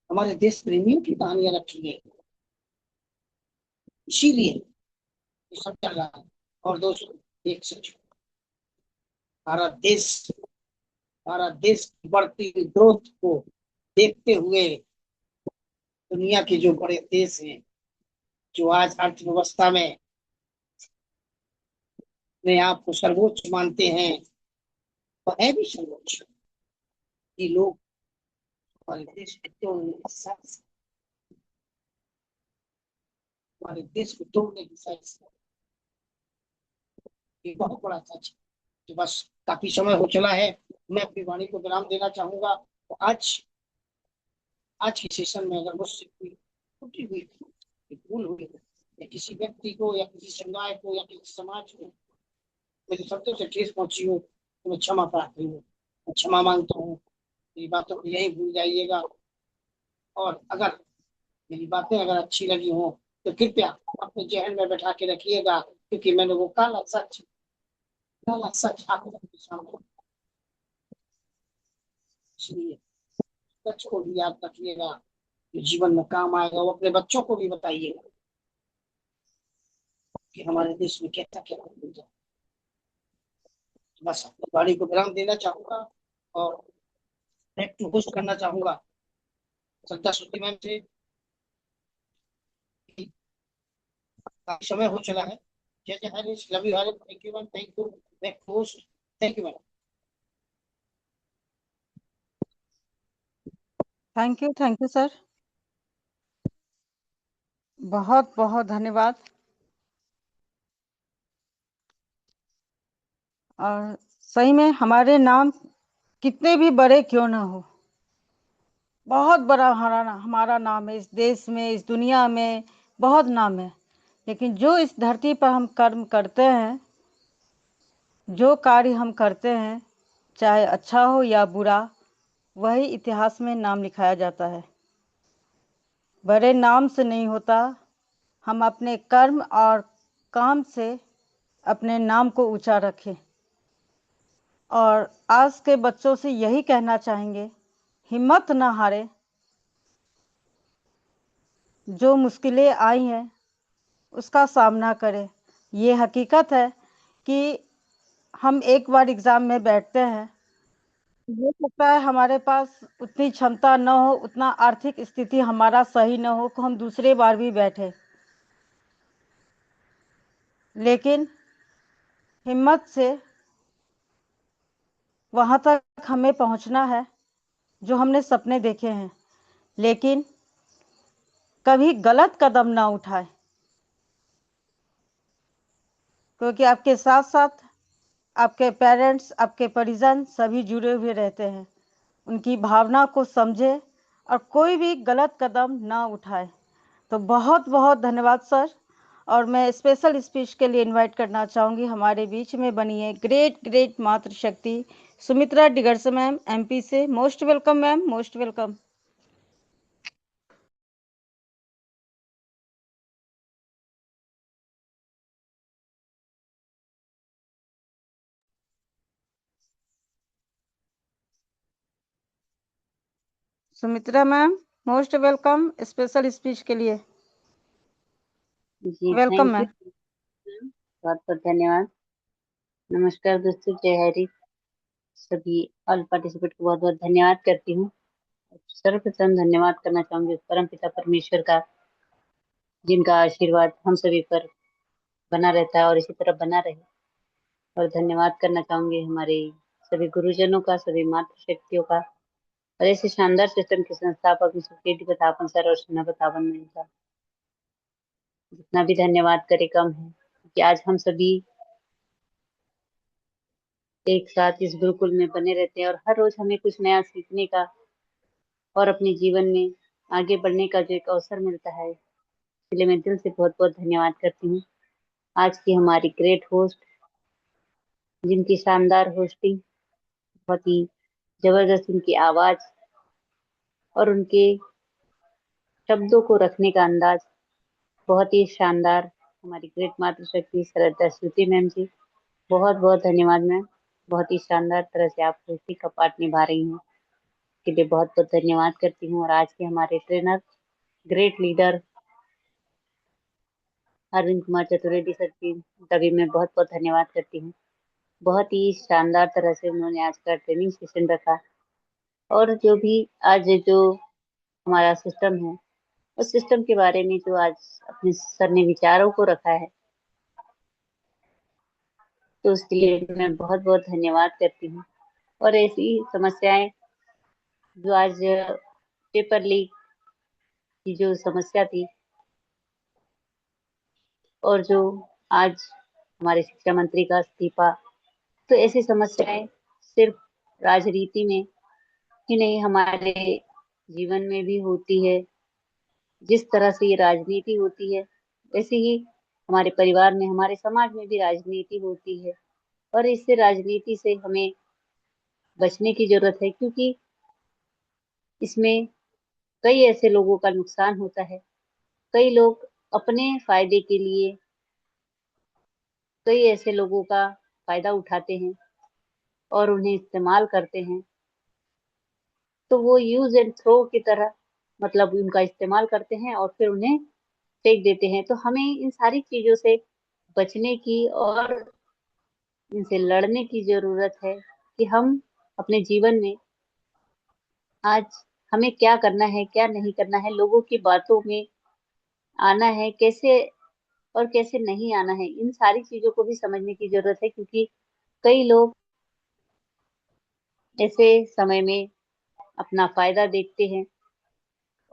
Speaker 2: हमारे देश प्रेमियों की कहानियां रखी है। इसीलिए ये सब चल रहा है। और दोस्तों, एक सच, भारत देश भारत देश की बढ़ती हुई ग्रोथ को देखते हुए दुनिया के जो बड़े देश हैं, जो आज अर्थव्यवस्था में अपने आप को सर्वोच्च मानते हैं, वह है भी सर्वोच्च। ये लोग हमारे देश को तोड़ने की साजिश हमारे देश को तोड़ने की साजिश ये बहुत बड़ा सच है। तो बस काफी समय हो चला है, मैं अपनी वाणी को विराम देना चाहूंगा। तो आज के सेशन में अगर मुझसे कोई टूटी हुई कोई भूल हुई या किसी व्यक्ति को या किसी समुदाय को या किसी समाज को मेरे शब्दों से ठेस पहुंची हो, तो मैं क्षमा प्रार्थी हूँ, मैं क्षमा मांगता हूँ। मेरी बातों को यही भूल जाइएगा। और अगर मेरी बातें अगर अच्छी लगी हो तो कृपया अपने जहन में बैठा के रखिएगा, क्योंकि मैंने वो काला सच आपके सामने, इसलिए सच को भी याद रखिएगा, जो जीवन में काम आएगा। वो अपने बच्चों को भी बताइएगा कि हमारे देश में कैसा क्या हो जाए। बस अपनी गाड़ी को विराम देना चाहूंगा और बैक टू होस्ट करना चाहूंगा श्रद्धा श्रुति मैम से। काफी समय हो चला है। जय जय Harish, love you Harish, thank you ma'am, thank you back to host, thank you ma'am.
Speaker 1: Thank you sir, बहुत बहुत धन्यवाद। और सही में हमारे नाम कितने भी बड़े क्यों ना हो, बहुत बड़ा हमारा नाम है, इस देश में, इस दुनिया में बहुत नाम है। लेकिन जो इस धरती पर हम कर्म करते हैं, जो कार्य हम करते हैं, चाहे अच्छा हो या बुरा, वही इतिहास में नाम लिखाया जाता है। बड़े नाम से नहीं होता, हम अपने कर्म और काम से अपने नाम को ऊंचा रखें। और आज के बच्चों से यही कहना चाहेंगे, हिम्मत ना हारे। जो मुश्किलें आई हैं उसका सामना करें। ये हकीकत है कि हम एक बार एग्ज़ाम में बैठते हैं, हो सकता है हमारे पास उतनी क्षमता न हो, उतना आर्थिक स्थिति हमारा सही न हो कि हम दूसरे बार भी बैठे, लेकिन हिम्मत से वहाँ तक हमें पहुँचना है जो हमने सपने देखे हैं। लेकिन कभी गलत कदम ना उठाए, क्योंकि आपके साथ साथ आपके पेरेंट्स, आपके परिजन सभी जुड़े हुए रहते हैं। उनकी भावना को समझे और कोई भी गलत कदम ना उठाए। तो बहुत बहुत धन्यवाद सर। और मैं स्पेशल स्पीच के लिए इनवाइट करना चाहूँगी, हमारे बीच में बनी है ग्रेट ग्रेट मातृशक्ति सुमित्रा डिगर्स मैम, एमपी से। Most welcome ma'am, most welcome. Sumitra ma'am, most welcome special speech के लिए।
Speaker 3: जी
Speaker 1: वेलकम
Speaker 3: थैंक यू,
Speaker 1: मैम।
Speaker 3: बहुत बहुत धन्यवाद। नमस्कार दोस्तों, जय हरी। सभी ऑल पार्टिसिपेट को बहुत बहुत धन्यवाद करती हूँ। सर्वप्रथम धन्यवाद करना चाहूंगी परम पिता परमेश्वर का, जिनका आशीर्वाद हम सभी पर बना रहता है और इसी तरह बना रहे। और धन्यवाद करना चाहूंगी हमारे सभी गुरुजनों का, सभी मातृशक्तियों का, और ऐसे शानदार सिस्टम के संस्थापक मिस्टर प्रतापन सर और सोना प्रतापन मैम का। जितना भी धन्यवाद करे कम है, कि आज हम सभी एक साथ इस गुरुकुल में बने रहते हैं और हर रोज हमें कुछ नया सीखने का और अपने जीवन में आगे बढ़ने का जो एक अवसर मिलता है, इसलिए मैं दिल से बहुत बहुत धन्यवाद करती हूँ आज की हमारी ग्रेट होस्ट, जिनकी शानदार होस्टिंग, बहुत ही जबरदस्त उनकी आवाज और उनके शब्दों को रखने का अंदाज बहुत ही शानदार। हमारी ग्रेट मातृशक्ति श्रद्धा श्रुति मैम जी, बहुत बहुत धन्यवाद मैम। बहुत ही शानदार तरह से आप होस्टिंग का पार्ट निभा रही हैं, के लिए बहुत बहुत धन्यवाद करती हूँ। और आज के हमारे trainer, great leader Arvind Kumar Chaturvedi sir की का भी मैं बहुत बहुत धन्यवाद करती हूँ। बहुत ही शानदार तरह से उन्होंने आज का ट्रेनिंग सेशन रखा, और जो भी आज जो हमारा सिस्टम है, उस सिस्टम के बारे में जो आज अपने सर ने विचारों को रखा है, तो उसके लिए मैं बहुत बहुत धन्यवाद करती हूँ। और ऐसी समस्याएं जो आज पेपर लीक की जो समस्या थी, और जो आज हमारे शिक्षा मंत्री का इस्तीफा, तो ऐसी समस्याएं सिर्फ राजनीति में ही नहीं, हमारे जीवन में भी होती है। जिस तरह से ये राजनीति होती है, वैसे ही हमारे परिवार में, हमारे समाज में भी राजनीति होती है। और इससे राजनीति से हमें बचने की जरूरत है, क्योंकि इसमें कई ऐसे लोगों का नुकसान होता है। कई लोग अपने फायदे के लिए कई ऐसे लोगों का फायदा उठाते हैं और उन्हें इस्तेमाल करते हैं। तो वो यूज एंड थ्रो की तरह, मतलब उनका इस्तेमाल करते हैं और फिर उन्हें फेंक देते हैं। तो हमें इन सारी चीजों से बचने की और इनसे लड़ने की जरूरत है, कि हम अपने जीवन में आज हमें क्या करना है, क्या नहीं करना है, लोगों की बातों में आना है कैसे और कैसे नहीं आना है, इन सारी चीजों को भी समझने की जरूरत है। क्योंकि कई लोग ऐसे समय में अपना फायदा देखते हैं,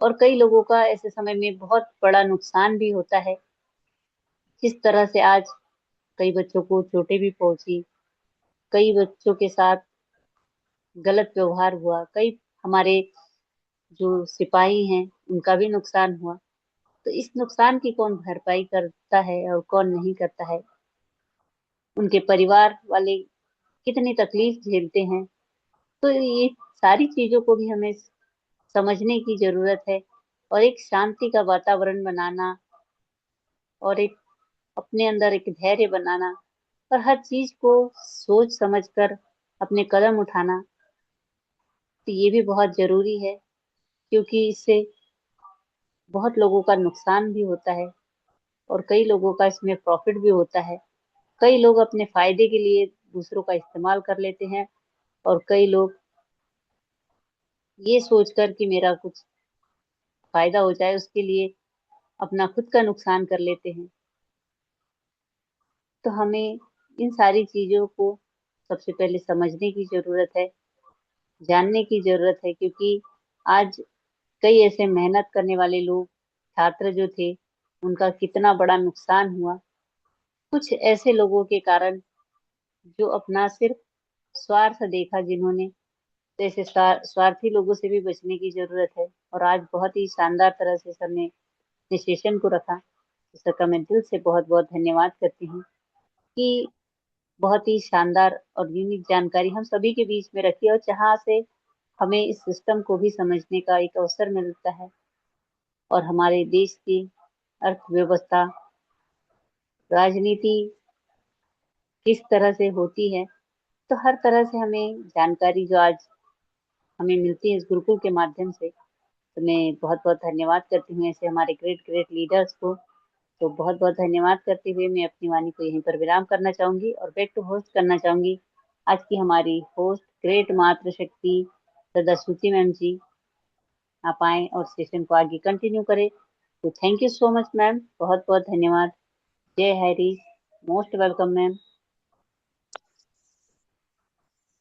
Speaker 3: और कई लोगों का ऐसे समय में बहुत बड़ा नुकसान भी होता है। जिस तरह से आज कई बच्चों को चोटें भी पहुंची, कई बच्चों के साथ गलत व्यवहार हुआ, कई हमारे जो सिपाही हैं उनका भी नुकसान हुआ। तो इस नुकसान की कौन भरपाई करता है और कौन नहीं करता है, उनके परिवार वाले कितनी तकलीफ झेलते हैं। तो ये सारी चीजों को भी हमें समझने की जरूरत है, और एक शांति का वातावरण बनाना, और एक अपने अंदर एक धैर्य बनाना, और हर चीज को सोच समझकर अपने कदम उठाना, तो ये भी बहुत जरूरी है। क्योंकि इससे बहुत लोगों का नुकसान भी होता है, और कई लोगों का इसमें प्रॉफिट भी होता है। कई लोग अपने फायदे के लिए दूसरों का इस्तेमाल कर लेते हैं, और कई लोग ये सोचकर कि मेरा कुछ फायदा हो जाए, उसके लिए अपना खुद का नुकसान कर लेते हैं। तो हमें इन सारी चीजों को सबसे पहले समझने की जरूरत है, जानने की जरूरत है। क्योंकि आज कई ऐसे मेहनत करने वाले लोग, छात्र जो थे, उनका कितना बड़ा नुकसान हुआ, कुछ ऐसे लोगों के कारण जो अपना सिर्फ स्वार्थ देखा जिन्होंने। तो ऐसे स्वार्थी लोगों से भी बचने की जरूरत है। और आज बहुत ही शानदार तरह से सर ने इस सेशन को रखा। तो सर का मैं दिल से बहुत बहुत धन्यवाद करती हूँ, कि बहुत ही शानदार और यूनिक जानकारी हम सभी के बीच में रखी, और जहाँ से हमें इस सिस्टम को भी समझने का एक अवसर मिलता है, और हमारे देश की अर्थव्यवस्था, राजनीति किस तरह से होती है, तो हर तरह से हमें जानकारी जो आज हमें मिलती है इस गुरुकुल के माध्यम से। तो मैं बहुत बहुत धन्यवाद करती हूँ ऐसे हमारे ग्रेट ग्रेट लीडर्स को। तो बहुत बहुत धन्यवाद करते हुए मैं अपनी वाणी को यहीं पर विराम करना चाहूंगी, और बैक टू होस्ट करना चाहूंगी आज की हमारी होस्ट ग्रेट मातृशक्ति सदाश्रुति मैम जी। आप आए और सेशन को आगे कंटिन्यू करें। तो thank you so much ma'am, बहुत बहुत धन्यवाद। जय Hari, most welcome ma'am.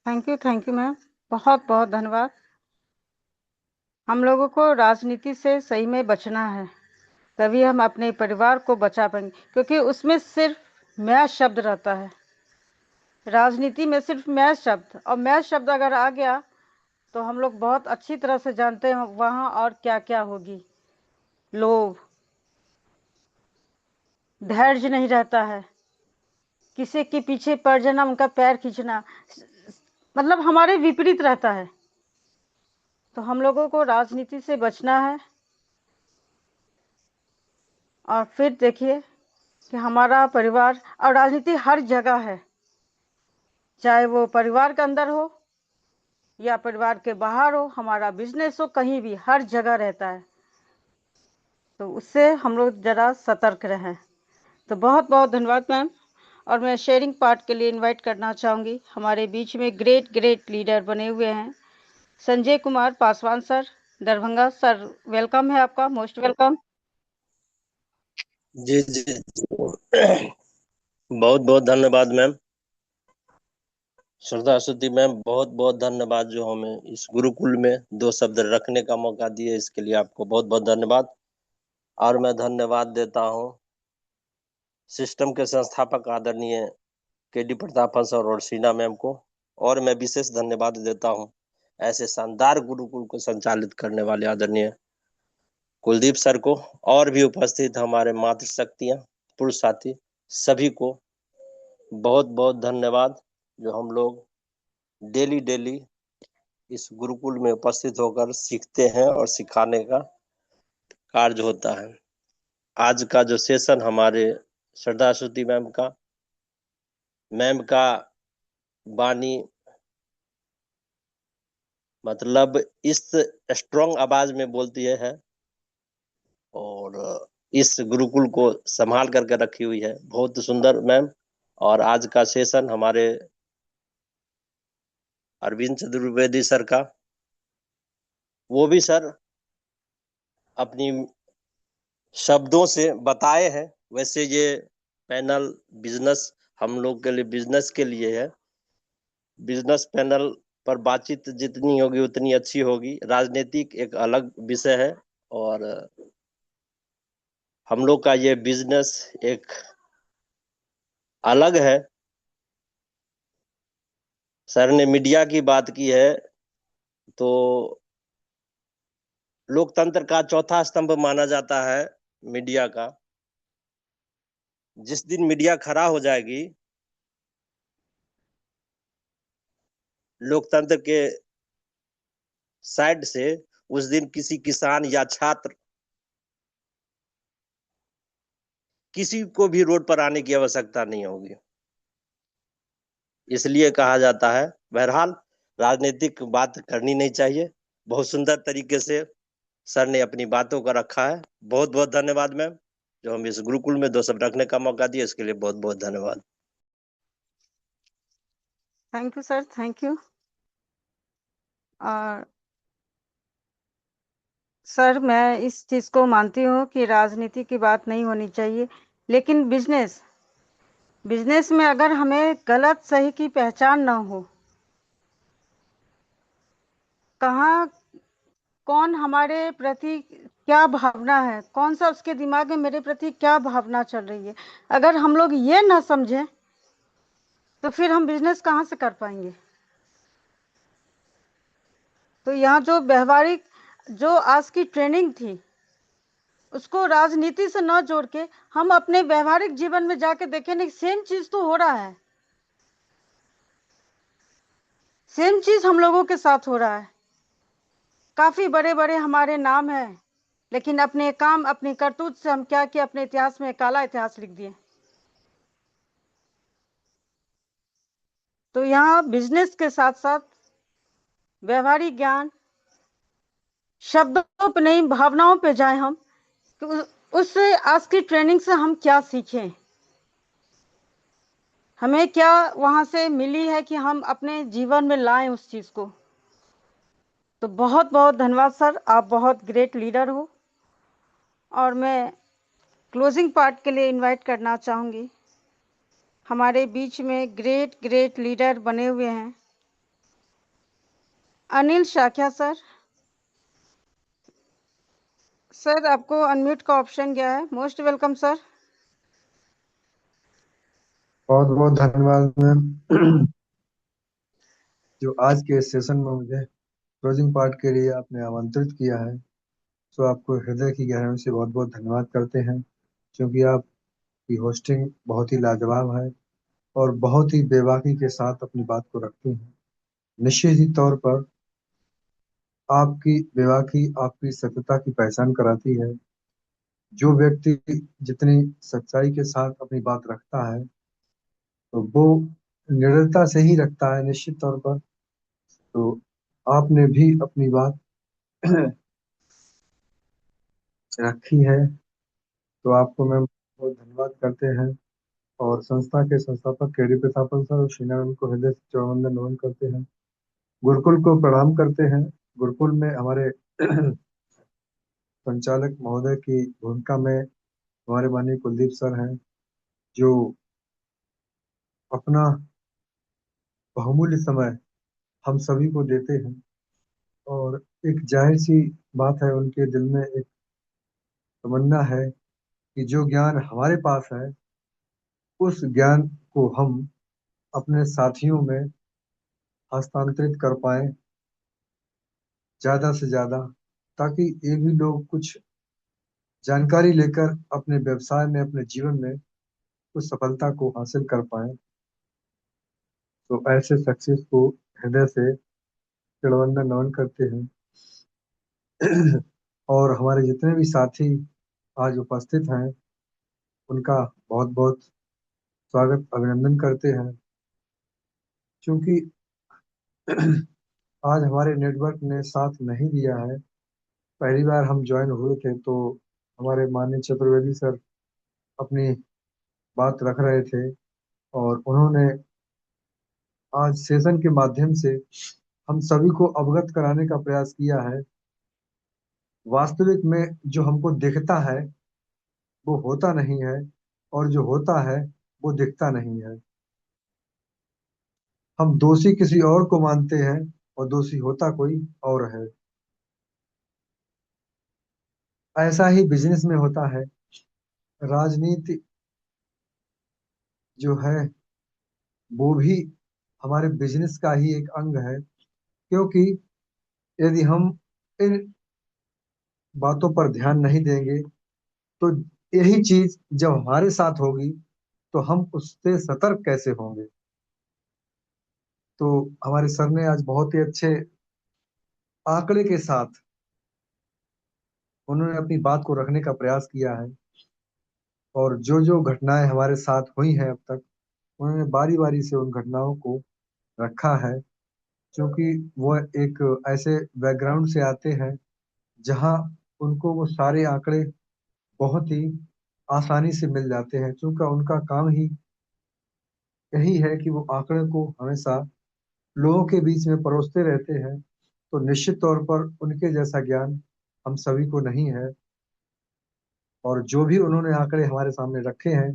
Speaker 1: Thank you ma'am, बहुत बहुत धन्यवाद। हम लोगों को राजनीति से सही में बचना है, तभी हम अपने परिवार को बचा पाएंगे। क्योंकि उसमें सिर्फ मैं शब्द रहता है, राजनीति में सिर्फ मैं शब्द, और मैं शब्द अगर आ गया तो हम लोग बहुत अच्छी तरह से जानते हैं वहाँ और क्या क्या होगी। लोभ, धैर्य नहीं रहता है, किसी के पीछे पड़ जाना, उनका पैर खींचना, मतलब हमारे विपरीत रहता है। तो हम लोगों को राजनीति से बचना है। और फिर देखिए कि हमारा परिवार और राजनीति हर जगह है, चाहे वो परिवार के अंदर हो या परिवार के बाहर हो, हमारा बिजनेस हो, कहीं भी हर जगह रहता है। तो उससे हम लोग जरा सतर्क रहें। तो बहुत बहुत धन्यवाद मैम। और मैं शेयरिंग पार्ट के लिए इनवाइट करना चाहूँगी, हमारे बीच में ग्रेट ग्रेट लीडर बने हुए हैं Sanjay Kumar Paswan sir, Darbhanga. Sir welcome है आपका, मोस्ट वेलकम।
Speaker 4: जी जी बहुत बहुत धन्यवाद मैम। श्रद्धा स्तुति मैम, बहुत बहुत धन्यवाद जो हमें इस गुरुकुल में 2 शब्द रखने का मौका दिए, इसके लिए आपको बहुत बहुत धन्यवाद। और मैं धन्यवाद देता हूँ सिस्टम के संस्थापक आदरणीय के.डी. प्रताप सर और शीना मैम को। और मैं विशेष धन्यवाद देता हूँ ऐसे शानदार गुरुकुल को संचालित करने वाले आदरणीय कुलदीप सर को, और भी उपस्थित हमारे मातृशक्तियाँ, पुरुष साथी, सभी को बहुत बहुत धन्यवाद, जो हम लोग डेली डेली इस गुरुकुल में उपस्थित होकर सीखते हैं और सिखाने का कार्य होता है। आज का जो सेशन हमारे श्रद्धा स्तुति मैम का वाणी मतलब इस स्ट्रॉन्ग आवाज में बोलती है और इस गुरुकुल को संभाल करके रखी हुई है, बहुत सुंदर मैम। और आज का सेशन हमारे अरविंद चतुर्वेदी सर का, वो भी सर अपनी शब्दों से बताए हैं। वैसे ये पैनल बिजनेस, हम लोग के लिए बिजनेस के लिए है। बिजनेस पैनल पर बातचीत जितनी होगी उतनी अच्छी होगी, राजनीतिक एक अलग विषय है और हम लोग का ये बिजनेस एक अलग है। सर ने मीडिया की बात की है, तो लोकतंत्र का चौथा स्तंभ माना जाता है मीडिया का। जिस दिन मीडिया खड़ा हो जाएगी, लोकतंत्र के साइड से, उस दिन किसी किसान या छात्र, किसी को भी रोड पर आने की आवश्यकता नहीं होगी। इसलिए कहा जाता है, बहरहाल राजनीतिक बात करनी नहीं चाहिए। बहुत सुंदर तरीके से सर ने अपनी बातों को रखा है। बहुत बहुत धन्यवाद मैम, जो हम इस गुरुकुल में 2 शब्द रखने का मौका दिया, इसके लिए बहुत बहुत धन्यवाद।
Speaker 1: Thank you sir, thank you. और सर मैं इस चीज़ को मानती हूँ कि राजनीति की बात नहीं होनी चाहिए, लेकिन बिजनेस में अगर हमें गलत सही की पहचान ना हो, कहाँ कौन हमारे प्रति क्या भावना है, कौन सा उसके दिमाग में मेरे प्रति क्या भावना चल रही है, अगर हम लोग ये ना समझें तो फिर हम बिजनेस कहाँ से कर पाएंगे। तो यहाँ जो व्यवहारिक, जो आज की ट्रेनिंग थी, उसको राजनीति से न जोड़ के हम अपने व्यवहारिक जीवन में जाके देखें, नहीं सेम चीज तो हो रहा है, सेम चीज हम लोगों के साथ हो रहा है। काफी बड़े बड़े हमारे नाम हैं, लेकिन अपने काम, अपनी करतूत से हम क्या किए, अपने इतिहास में काला इतिहास लिख दिए। तो यहाँ बिजनेस के साथ साथ व्यवहारिक ज्ञान, शब्दों पे नहीं भावनाओं पे जाए हम, तो उससे आज की ट्रेनिंग से हम क्या सीखें, हमें क्या वहां से मिली है कि हम अपने जीवन में लाएं उस चीज को। तो बहुत बहुत धन्यवाद सर, आप बहुत ग्रेट लीडर हो। और मैं क्लोजिंग पार्ट के लिए इनवाइट करना चाहूँगी, हमारे बीच में ग्रेट ग्रेट लीडर बने हुए हैं अनिल शाक्या सर। सर आपको अनम्यूट का ऑप्शन गया है, मोस्ट वेलकम सर।
Speaker 5: बहुत बहुत धन्यवाद मैम, जो आज के सेशन में मुझे क्लोजिंग पार्ट के लिए आपने आमंत्रित किया है। सो आपको हृदय की गहराई से बहुत बहुत धन्यवाद करते हैं, क्योंकि आपकी होस्टिंग बहुत ही लाजवाब है और बहुत ही बेबाकी के साथ अपनी बात को रखती हैं। निश्चित ही तौर पर आपकी बेबाकी आपकी सत्यता की पहचान कराती है। जो व्यक्ति जितनी सच्चाई के साथ अपनी बात रखता है, तो वो निडरता से ही रखता है निश्चित तौर पर। तो आपने भी अपनी बात रखी है, तो आपको मैं बहुत धन्यवाद करते हैं और संस्था के संस्थापक के डी प्रतापन सर और श्रीनारायण को हृदय से चरणवंदन नमन करते हैं। गुरुकुल को प्रणाम करते हैं। गुरुकुल में हमारे संचालक महोदय की भूमिका में हमारे माननीय कुलदीप सर हैं, जो अपना बहुमूल्य समय हम सभी को देते हैं और एक जाहिर सी बात है, उनके दिल में एक तमन्ना है कि जो ज्ञान हमारे पास है उस ज्ञान को हम अपने साथियों में हस्तांतरित कर पाए ज्यादा से ज्यादा, ताकि ये भी लोग कुछ जानकारी लेकर अपने व्यवसाय में, अपने जीवन में कुछ सफलता को हासिल कर पाए। तो ऐसे सक्सेस को हृदय से चिड़वंदन नमन करते हैं। और हमारे जितने भी साथी आज उपस्थित हैं उनका बहुत बहुत स्वागत अभिनंदन करते हैं। क्योंकि आज हमारे नेटवर्क ने साथ नहीं दिया है। पहली बार हम ज्वाइन हुए थे तो हमारे माननीय चतुर्वेदी सर अपनी बात रख रहे थे और उन्होंने आज सेशन के माध्यम से हम सभी को अवगत कराने का प्रयास किया है। वास्तविक में जो हमको दिखता है वो होता नहीं है और जो होता है वो दिखता नहीं है। हम दोषी किसी और को मानते हैं और दोषी होता कोई और है। ऐसा ही बिजनेस में होता है। राजनीति जो है वो भी हमारे बिजनेस का ही एक अंग है, क्योंकि यदि हम इन बातों पर ध्यान नहीं देंगे तो यही चीज जब हमारे साथ होगी तो हम उससे सतर्क कैसे होंगे। तो हमारे सर ने आज बहुत ही अच्छे आंकड़े के साथ उन्होंने अपनी बात को रखने का प्रयास किया है और जो जो घटनाएं हमारे साथ हुई हैं अब तक उन्होंने बारी बारी से उन घटनाओं को रखा है, क्योंकि वो एक ऐसे बैकग्राउंड से आते हैं जहां उनको वो सारे आंकड़े बहुत ही आसानी से मिल जाते हैं, क्योंकि उनका काम ही यही है कि वो आंकड़े को हमेशा लोगों के बीच में परोसते रहते हैं। तो निश्चित तौर पर उनके जैसा ज्ञान हम सभी को नहीं है और जो भी उन्होंने आंकड़े हमारे सामने रखे हैं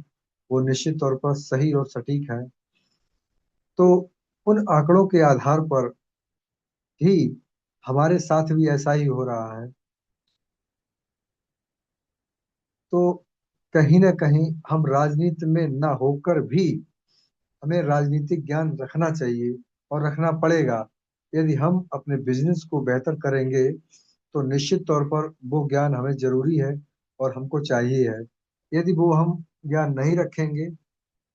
Speaker 5: वो निश्चित तौर पर सही और सटीक है। तो उन आंकड़ों के आधार पर ही हमारे साथ भी ऐसा ही हो रहा है। तो कहीं ना कहीं हम राजनीति में ना होकर भी हमें राजनीतिक ज्ञान रखना चाहिए और रखना पड़ेगा। यदि हम अपने बिजनेस को बेहतर करेंगे तो निश्चित तौर पर वो ज्ञान हमें जरूरी है और हमको चाहिए है। यदि वो हम ज्ञान नहीं रखेंगे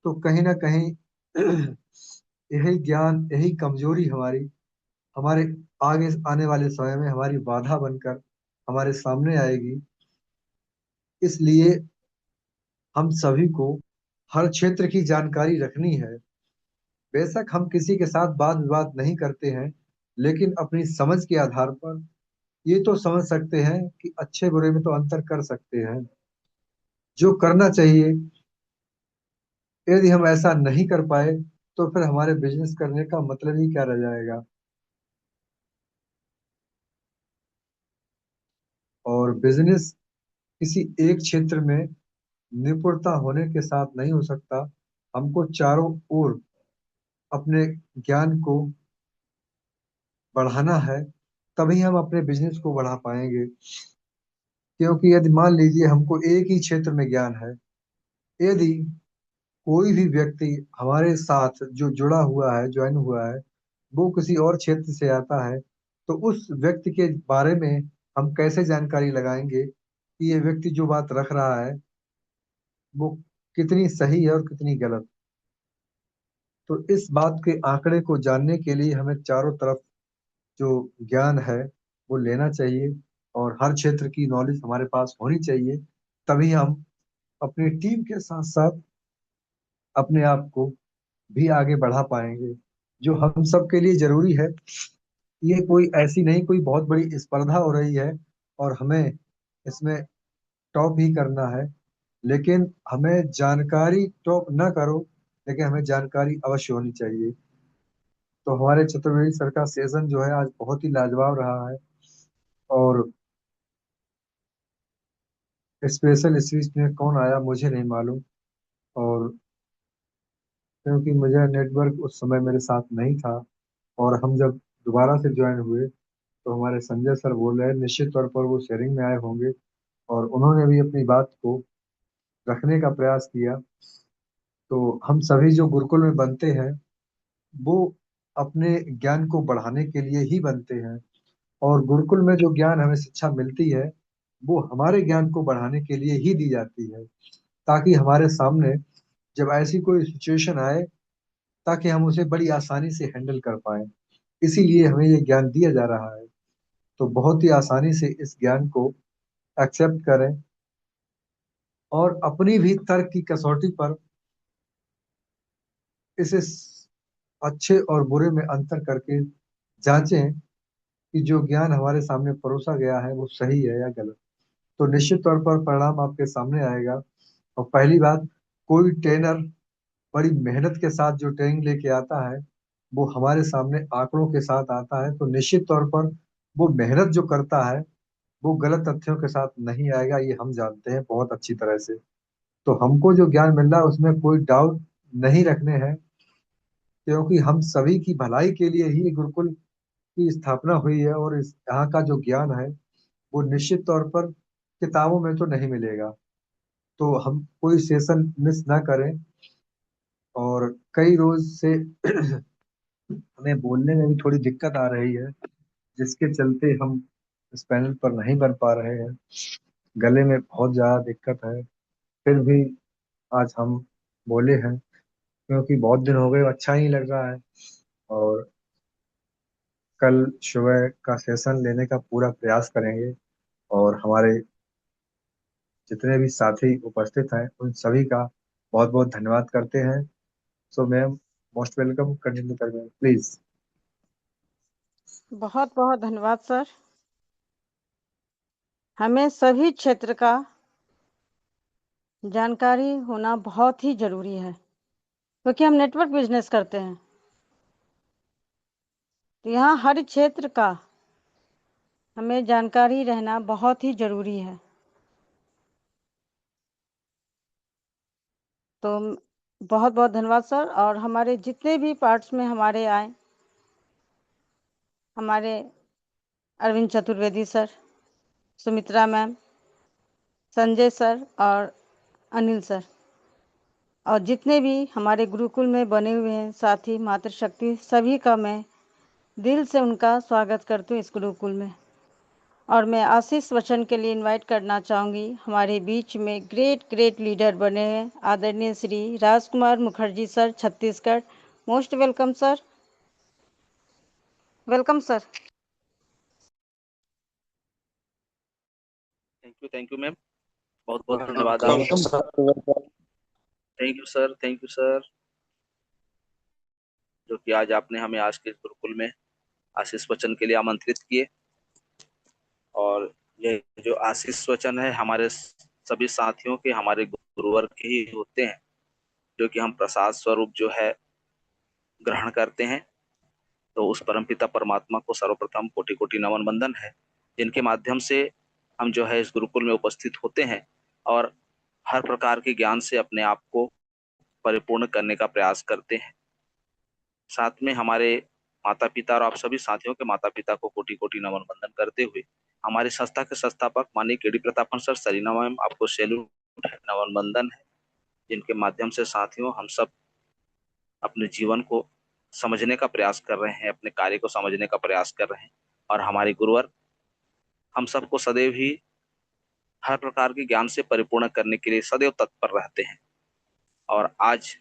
Speaker 5: तो कहीं ना कहीं यही ज्ञान, यही कमजोरी हमारी हमारे आगे आने वाले समय में हमारी बाधा बनकर हमारे सामने आएगी। इसलिए हम सभी को हर क्षेत्र की जानकारी रखनी है। बेशक हम किसी के साथ वाद विवाद नहीं करते हैं, लेकिन अपनी समझ के आधार पर ये तो समझ सकते हैं कि अच्छे बुरे में तो अंतर कर सकते हैं। जो करना चाहिए, यदि हम ऐसा नहीं कर पाए तो फिर हमारे बिजनेस करने का मतलब ही क्या रह जाएगा। और बिजनेस किसी एक क्षेत्र में निपुणता होने के साथ नहीं हो सकता। हमको चारों ओर अपने ज्ञान को बढ़ाना है, तभी हम अपने बिजनेस को बढ़ा पाएंगे। क्योंकि यदि मान लीजिए हमको एक ही क्षेत्र में ज्ञान है, यदि कोई भी व्यक्ति हमारे साथ जो जुड़ा हुआ है, ज्वाइन हुआ है, वो किसी और क्षेत्र से आता है तो उस व्यक्ति के बारे में हम कैसे जानकारी लगाएंगे कि ये व्यक्ति जो बात रख रहा है वो कितनी सही है और कितनी गलत। तो इस बात के आंकड़े को जानने के लिए हमें चारों तरफ जो ज्ञान है वो लेना चाहिए और हर क्षेत्र की नॉलेज हमारे पास होनी चाहिए। तभी हम अपनी टीम के साथ साथ अपने आप को भी आगे बढ़ा पाएंगे, जो हम सब के लिए जरूरी है। ये कोई ऐसी नहीं कोई बहुत बड़ी स्पर्धा हो रही है और हमें इसमें टॉप ही करना है। लेकिन हमें जानकारी टॉप न करो, लेकिन हमें जानकारी अवश्य होनी चाहिए। तो हमारे चतुर्वेदी सर का सेशन जो है आज बहुत ही लाजवाब रहा है, और स्पेशल स्पीच में कौन आया मुझे नहीं मालूम, और क्योंकि मुझे नेटवर्क उस समय मेरे साथ नहीं था, और हम जब दोबारा से ज्वाइन हुए तो हमारे संजय सर बोल रहे हैं निश्चित तौर पर वो शेयरिंग में आए होंगे, और उन्होंने भी अपनी बात को रखने का प्रयास किया। तो हम सभी जो गुरुकुल में बनते हैं वो अपने ज्ञान को बढ़ाने के लिए ही बनते हैं, और गुरुकुल में जो ज्ञान हमें शिक्षा मिलती है वो हमारे ज्ञान को बढ़ाने के लिए ही दी जाती है, ताकि हमारे सामने जब ऐसी कोई सिचुएशन आए ताकि हम उसे बड़ी आसानी से हैंडल कर पाए। इसीलिए हमें ये ज्ञान दिया जा रहा है। तो बहुत ही आसानी से इस ज्ञान को एक्सेप्ट करें, और अपनी भी तर्क की कसौटी पर इसे अच्छे और बुरे में अंतर करके जांचें कि जो ज्ञान हमारे सामने परोसा गया है वो सही है या गलत। तो निश्चित तौर पर परिणाम आपके सामने आएगा। और पहली बात, कोई ट्रेनर बड़ी मेहनत के साथ जो ट्रेनिंग लेके आता है वो हमारे सामने आंकड़ों के साथ आता है, तो निश्चित तौर पर वो मेहनत जो करता है वो गलत तथ्यों के साथ नहीं आएगा, ये हम जानते हैं बहुत अच्छी तरह से। तो हमको जो ज्ञान मिल रहा है उसमें कोई डाउट नहीं रखने हैं, क्योंकि हम सभी की भलाई के लिए ही गुरुकुल की स्थापना हुई है, और इस यहाँ का जो ज्ञान है वो निश्चित तौर पर किताबों में तो नहीं मिलेगा। तो हम कोई सेशन मिस ना करें। और कई रोज से हमें बोलने में भी थोड़ी दिक्कत आ रही है, जिसके चलते हम इस पैनल पर नहीं बन पा रहे हैं। गले में बहुत ज्यादा दिक्कत है, फिर भी आज हम बोले हैं, क्योंकि बहुत दिन हो गए, अच्छा ही लग रहा है। और कल सुबह का सेशन लेने का पूरा प्रयास करेंगे, और हमारे जितने भी साथी उपस्थित हैं उन सभी का बहुत बहुत धन्यवाद करते हैं। So ma'am, most welcome, continue करें प्लीज।
Speaker 1: बहुत बहुत धन्यवाद सर। हमें सभी क्षेत्र का जानकारी होना बहुत ही जरूरी है, क्योंकि हम नेटवर्क बिजनेस करते हैं। तो यहाँ हर क्षेत्र का हमें जानकारी रहना बहुत ही जरूरी है। तो बहुत बहुत धन्यवाद सर। और हमारे जितने भी पार्ट्स में हमारे आए, हमारे Arvind Chaturvedi sir, Sumitra ma'am, Sanjay sir और अनिल सर, और जितने भी हमारे गुरुकुल में बने हुए हैं साथी मातृशक्ति, सभी का मैं दिल से उनका स्वागत करती हूँ इस गुरुकुल में। और मैं आशीष वचन के लिए इनवाइट करना चाहूँगी। हमारे बीच में ग्रेट लीडर बने हैं आदरणीय Shri Rajkumar Mukherjee sir, Chhattisgarh. Most welcome sir. Welcome sir.
Speaker 6: Thank you ma'am, बहुत बहुत धन्यवाद आपका। थैंक यू सर, जो कि आज आपने हमें आज के गुरुकुल में आशीष वचन के लिए आमंत्रित किए। और ये जो आशीष वचन है हमारे सभी साथियों के, हमारे गुरुवर के ही होते हैं, जो कि हम प्रसाद स्वरूप जो है ग्रहण करते हैं। तो उस परमपिता परमात्मा को सर्वप्रथम कोटि कोटि नमन वंदन है, जिनके माध्यम से हम जो है इस गुरुकुल में उपस्थित होते हैं और हर प्रकार के ज्ञान से अपने आप को परिपूर्ण करने का प्रयास करते हैं। साथ में हमारे माता पिता और आप सभी साथियों के माता पिता को कोटि कोटि नमन वंदन करते हुए हमारी संस्था के संस्थापक माननीय KD Pratapan sir, Sarina ma'am, आपको सैल्यूट है, नमन वंदन है, जिनके माध्यम से साथियों हम सब अपने जीवन को समझने का प्रयास कर रहे हैं, अपने कार्य को समझने का प्रयास कर रहे हैं। और हमारे गुरुवर हम सबको सदैव ही हर प्रकार के ज्ञान से परिपूर्ण करने के लिए सदैव तत्पर रहते हैं। और आज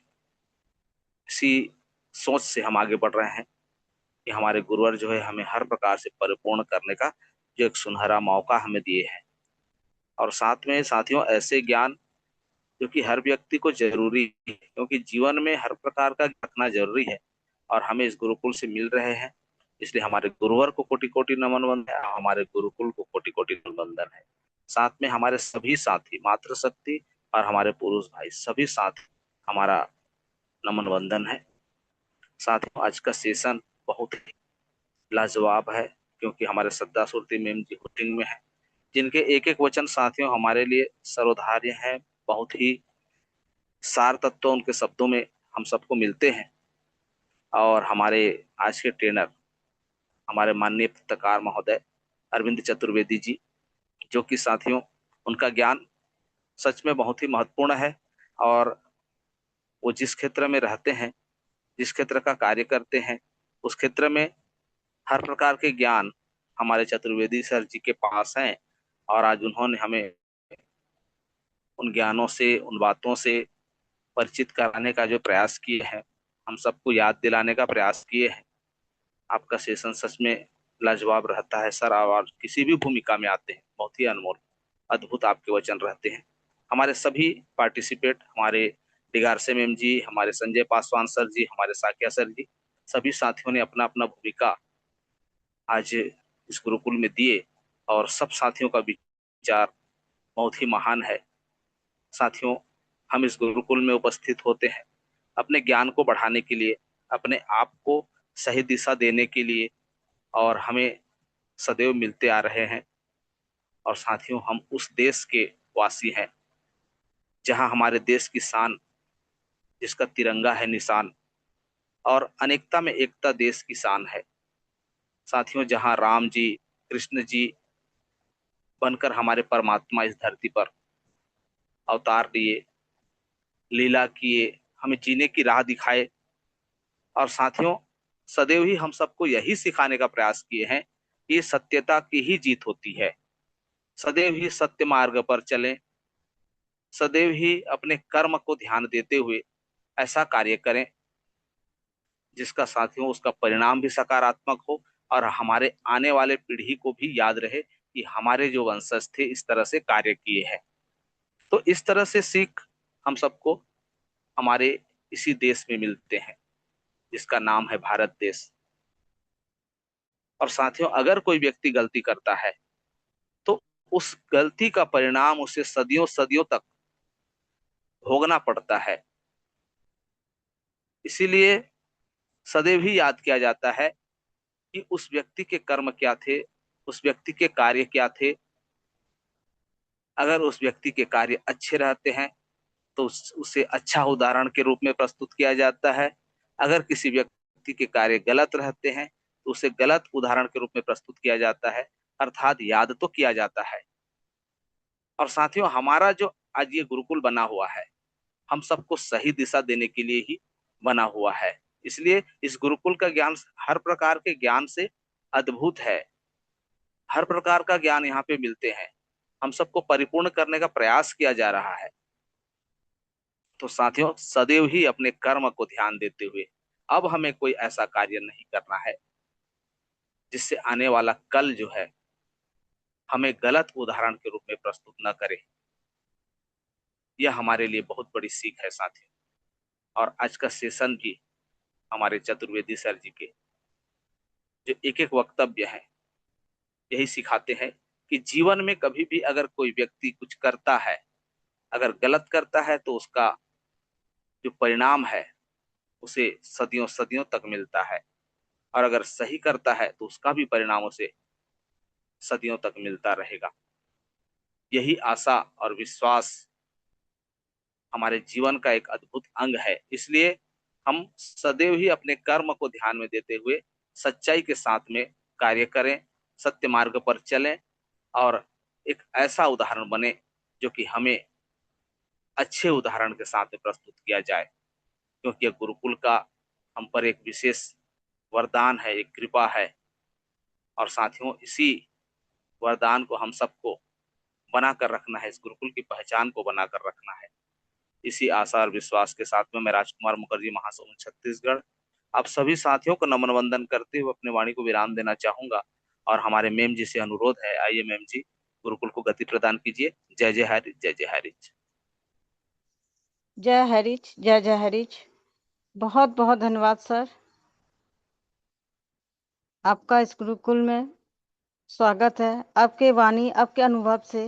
Speaker 6: इसी सोच से हम आगे बढ़ रहे हैं कि हमारे गुरुवर जो है हमें हर प्रकार से परिपूर्ण करने का जो एक सुनहरा मौका हमें दिए है। और साथ में साथियों ऐसे ज्ञान जो कि हर व्यक्ति को जरूरी है, क्योंकि जीवन में हर प्रकार का रखना जरूरी है और हमें इस गुरुकुल से मिल रहे हैं। इसलिए हमारे गुरुवर को कोटि कोटि नमन वंदन है, हमारे गुरुकुल को कोटि कोटि नमन वंदन है। साथ में हमारे सभी साथी मातृशक्ति और हमारे पुरुष भाई सभी साथ हमारा नमन वंदन है। साथियों, आज का सेशन बहुत ही लाजवाब है, क्योंकि हमारे श्रद्धा सुरती मैम जी हुटिंग में है, जिनके एक एक वचन साथियों हमारे लिए सर्वधार्य हैं। बहुत ही सार तत्व उनके शब्दों में हम सबको मिलते हैं। और हमारे आज के ट्रेनर हमारे माननीय पत्रकार महोदय अरविंद चतुर्वेदी जी, जो कि साथियों उनका ज्ञान सच में बहुत ही महत्वपूर्ण है। और वो जिस क्षेत्र में रहते हैं, जिस क्षेत्र का कार्य करते हैं, उस क्षेत्र में हर प्रकार के ज्ञान हमारे चतुर्वेदी सर जी के पास हैं। और आज उन्होंने हमें उन ज्ञानों से, उन बातों से परिचित कराने का जो प्रयास किए हैं, हम सबको याद दिलाने का प्रयास किए हैं। आपका सेशन सच में लाजवाब रहता है सर, और किसी भी भूमिका में आते हैं बहुत ही अनमोल अद्भुत आपके वचन रहते हैं। हमारे सभी पार्टिसिपेट, हमारे डिगारसे मैम जी, हमारे संजय पासवान सर जी, हमारे साकिया सर जी, सभी साथियों ने अपना अपना भूमिका आज इस गुरुकुल में दिए। और सब साथियों का विचार बहुत ही महान है। साथियों, हम इस गुरुकुल में उपस्थित होते हैं अपने ज्ञान को बढ़ाने के लिए, अपने आप को सही दिशा देने के लिए, और हमें सदैव मिलते आ रहे हैं। और साथियों, हम उस देश के वासी हैं जहां हमारे देश की शान, जिसका तिरंगा है निशान, और अनेकता में एकता देश की शान है। साथियों, जहां राम जी, कृष्ण जी बनकर हमारे परमात्मा इस धरती पर अवतार लिए, लीला किए, हमें जीने की राह दिखाए। और साथियों, सदैव ही हम सबको यही सिखाने का प्रयास किए हैं कि सत्यता की ही जीत होती है। सदैव ही सत्य मार्ग पर चलें, सदैव ही अपने कर्म को ध्यान देते हुए ऐसा कार्य करें जिसका साथियों उसका परिणाम भी सकारात्मक हो, और हमारे आने वाले पीढ़ी को भी याद रहे कि हमारे जो वंशज थे इस तरह से कार्य किए हैं। तो इस तरह से सीख हम सबको हमारे इसी देश में मिलते हैं, जिसका नाम है भारत देश। और साथियों, अगर कोई व्यक्ति गलती करता है तो उस गलती का परिणाम उसे सदियों सदियों तक भोगना पड़ता है। इसीलिए सदैव ही याद किया जाता है कि उस व्यक्ति के कर्म क्या थे, उस व्यक्ति के कार्य क्या थे। अगर उस व्यक्ति के कार्य अच्छे रहते हैं तो उसे अच्छा उदाहरण के रूप में प्रस्तुत किया जाता है। अगर किसी व्यक्ति के कार्य गलत रहते हैं तो उसे गलत उदाहरण के रूप में प्रस्तुत किया जाता है, अर्थात याद तो किया जाता है। और साथियों, हमारा जो आज ये गुरुकुल बना हुआ है, हम सबको सही दिशा देने के लिए ही बना हुआ है। इसलिए इस गुरुकुल का ज्ञान हर प्रकार के ज्ञान से अद्भुत है। हर प्रकार का ज्ञान यहाँ पे मिलते हैं, हम सबको परिपूर्ण करने का प्रयास किया जा रहा है। तो साथियों, सदैव ही अपने कर्म को ध्यान देते हुए अब हमें कोई ऐसा कार्य नहीं करना है जिससे आने वाला कल जो है हमें गलत उदाहरण के रूप में प्रस्तुत न करे। यह हमारे लिए बहुत बड़ी सीख है साथियों। और आज का सेशन भी हमारे चतुर्वेदी सर जी के जो एक एक वक्तव्य है यही सिखाते हैं कि जीवन में कभी भी अगर कोई व्यक्ति कुछ करता है, अगर गलत करता है तो उसका जो परिणाम है उसे सदियों सदियों तक मिलता है, और अगर सही करता है तो उसका भी परिणाम उसे सदियों तक मिलता रहेगा। यही आशा और विश्वास हमारे जीवन का एक अद्भुत अंग है। इसलिए हम सदैव ही अपने कर्म को ध्यान में देते हुए सच्चाई के साथ में कार्य करें, सत्य मार्ग पर चलें, और एक ऐसा उदाहरण बने जो कि हमें अच्छे उदाहरण के साथ में प्रस्तुत किया जाए। क्योंकि यह गुरुकुल का हम पर एक विशेष वरदान है, एक कृपा है। और साथियों, इसी वरदान को हम सबको बनाकर रखना है, इस गुरुकुल की पहचान को बनाकर रखना है। इसी आशा और विश्वास के साथ में मैं राजकुमार मुखर्जी, महासमुंद छत्तीसगढ़, आप सभी साथियों को नमन वंदन करते हुए अपने वाणी को विराम देना चाहूंगा। और हमारे मैम जी से अनुरोध है, आइए मैम जी गुरुकुल को गति प्रदान कीजिए। जय जय हरि, जय जय हरि।
Speaker 1: जय हरीश, जय जय हरीश। बहुत बहुत धन्यवाद सर, आपका इस गुरुकुल में स्वागत है। आपके वाणी, आपके अनुभव से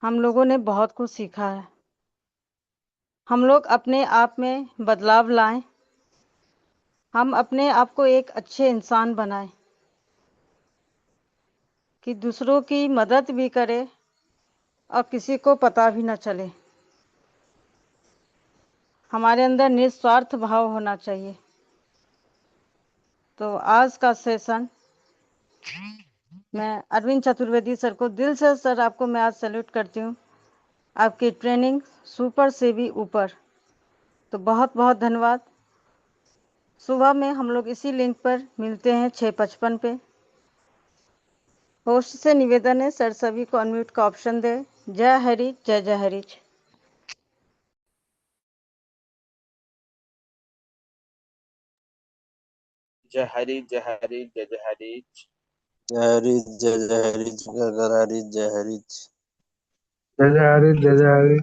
Speaker 1: हम लोगों ने बहुत कुछ सीखा है। हम लोग अपने आप में बदलाव लाएं, हम अपने आप को एक अच्छे इंसान बनाएं कि दूसरों की मदद भी करें और किसी को पता भी न चले। हमारे अंदर निस्वार्थ भाव होना चाहिए। तो आज का सेशन मैं अरविंद चतुर्वेदी सर को दिल से, सर आपको मैं आज सैल्यूट करती हूँ। आपकी ट्रेनिंग सुपर से भी ऊपर, तो बहुत बहुत धन्यवाद। सुबह में हम लोग इसी लिंक पर मिलते हैं 6:55 पे। होस्ट से निवेदन है सर सभी को अनम्यूट का ऑप्शन दे। जय हरि, जय जय हरि।
Speaker 6: जय हरि, जय हरि, जय जय हरि।
Speaker 4: जय हरि, जय जय हरि, जय हरि, जय हरि।
Speaker 5: जय जय हरि, जय जय हरि।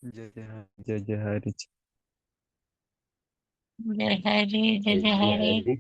Speaker 7: जय जय हरि, जय जय हरि।
Speaker 3: जय हरि, जय जय हरि।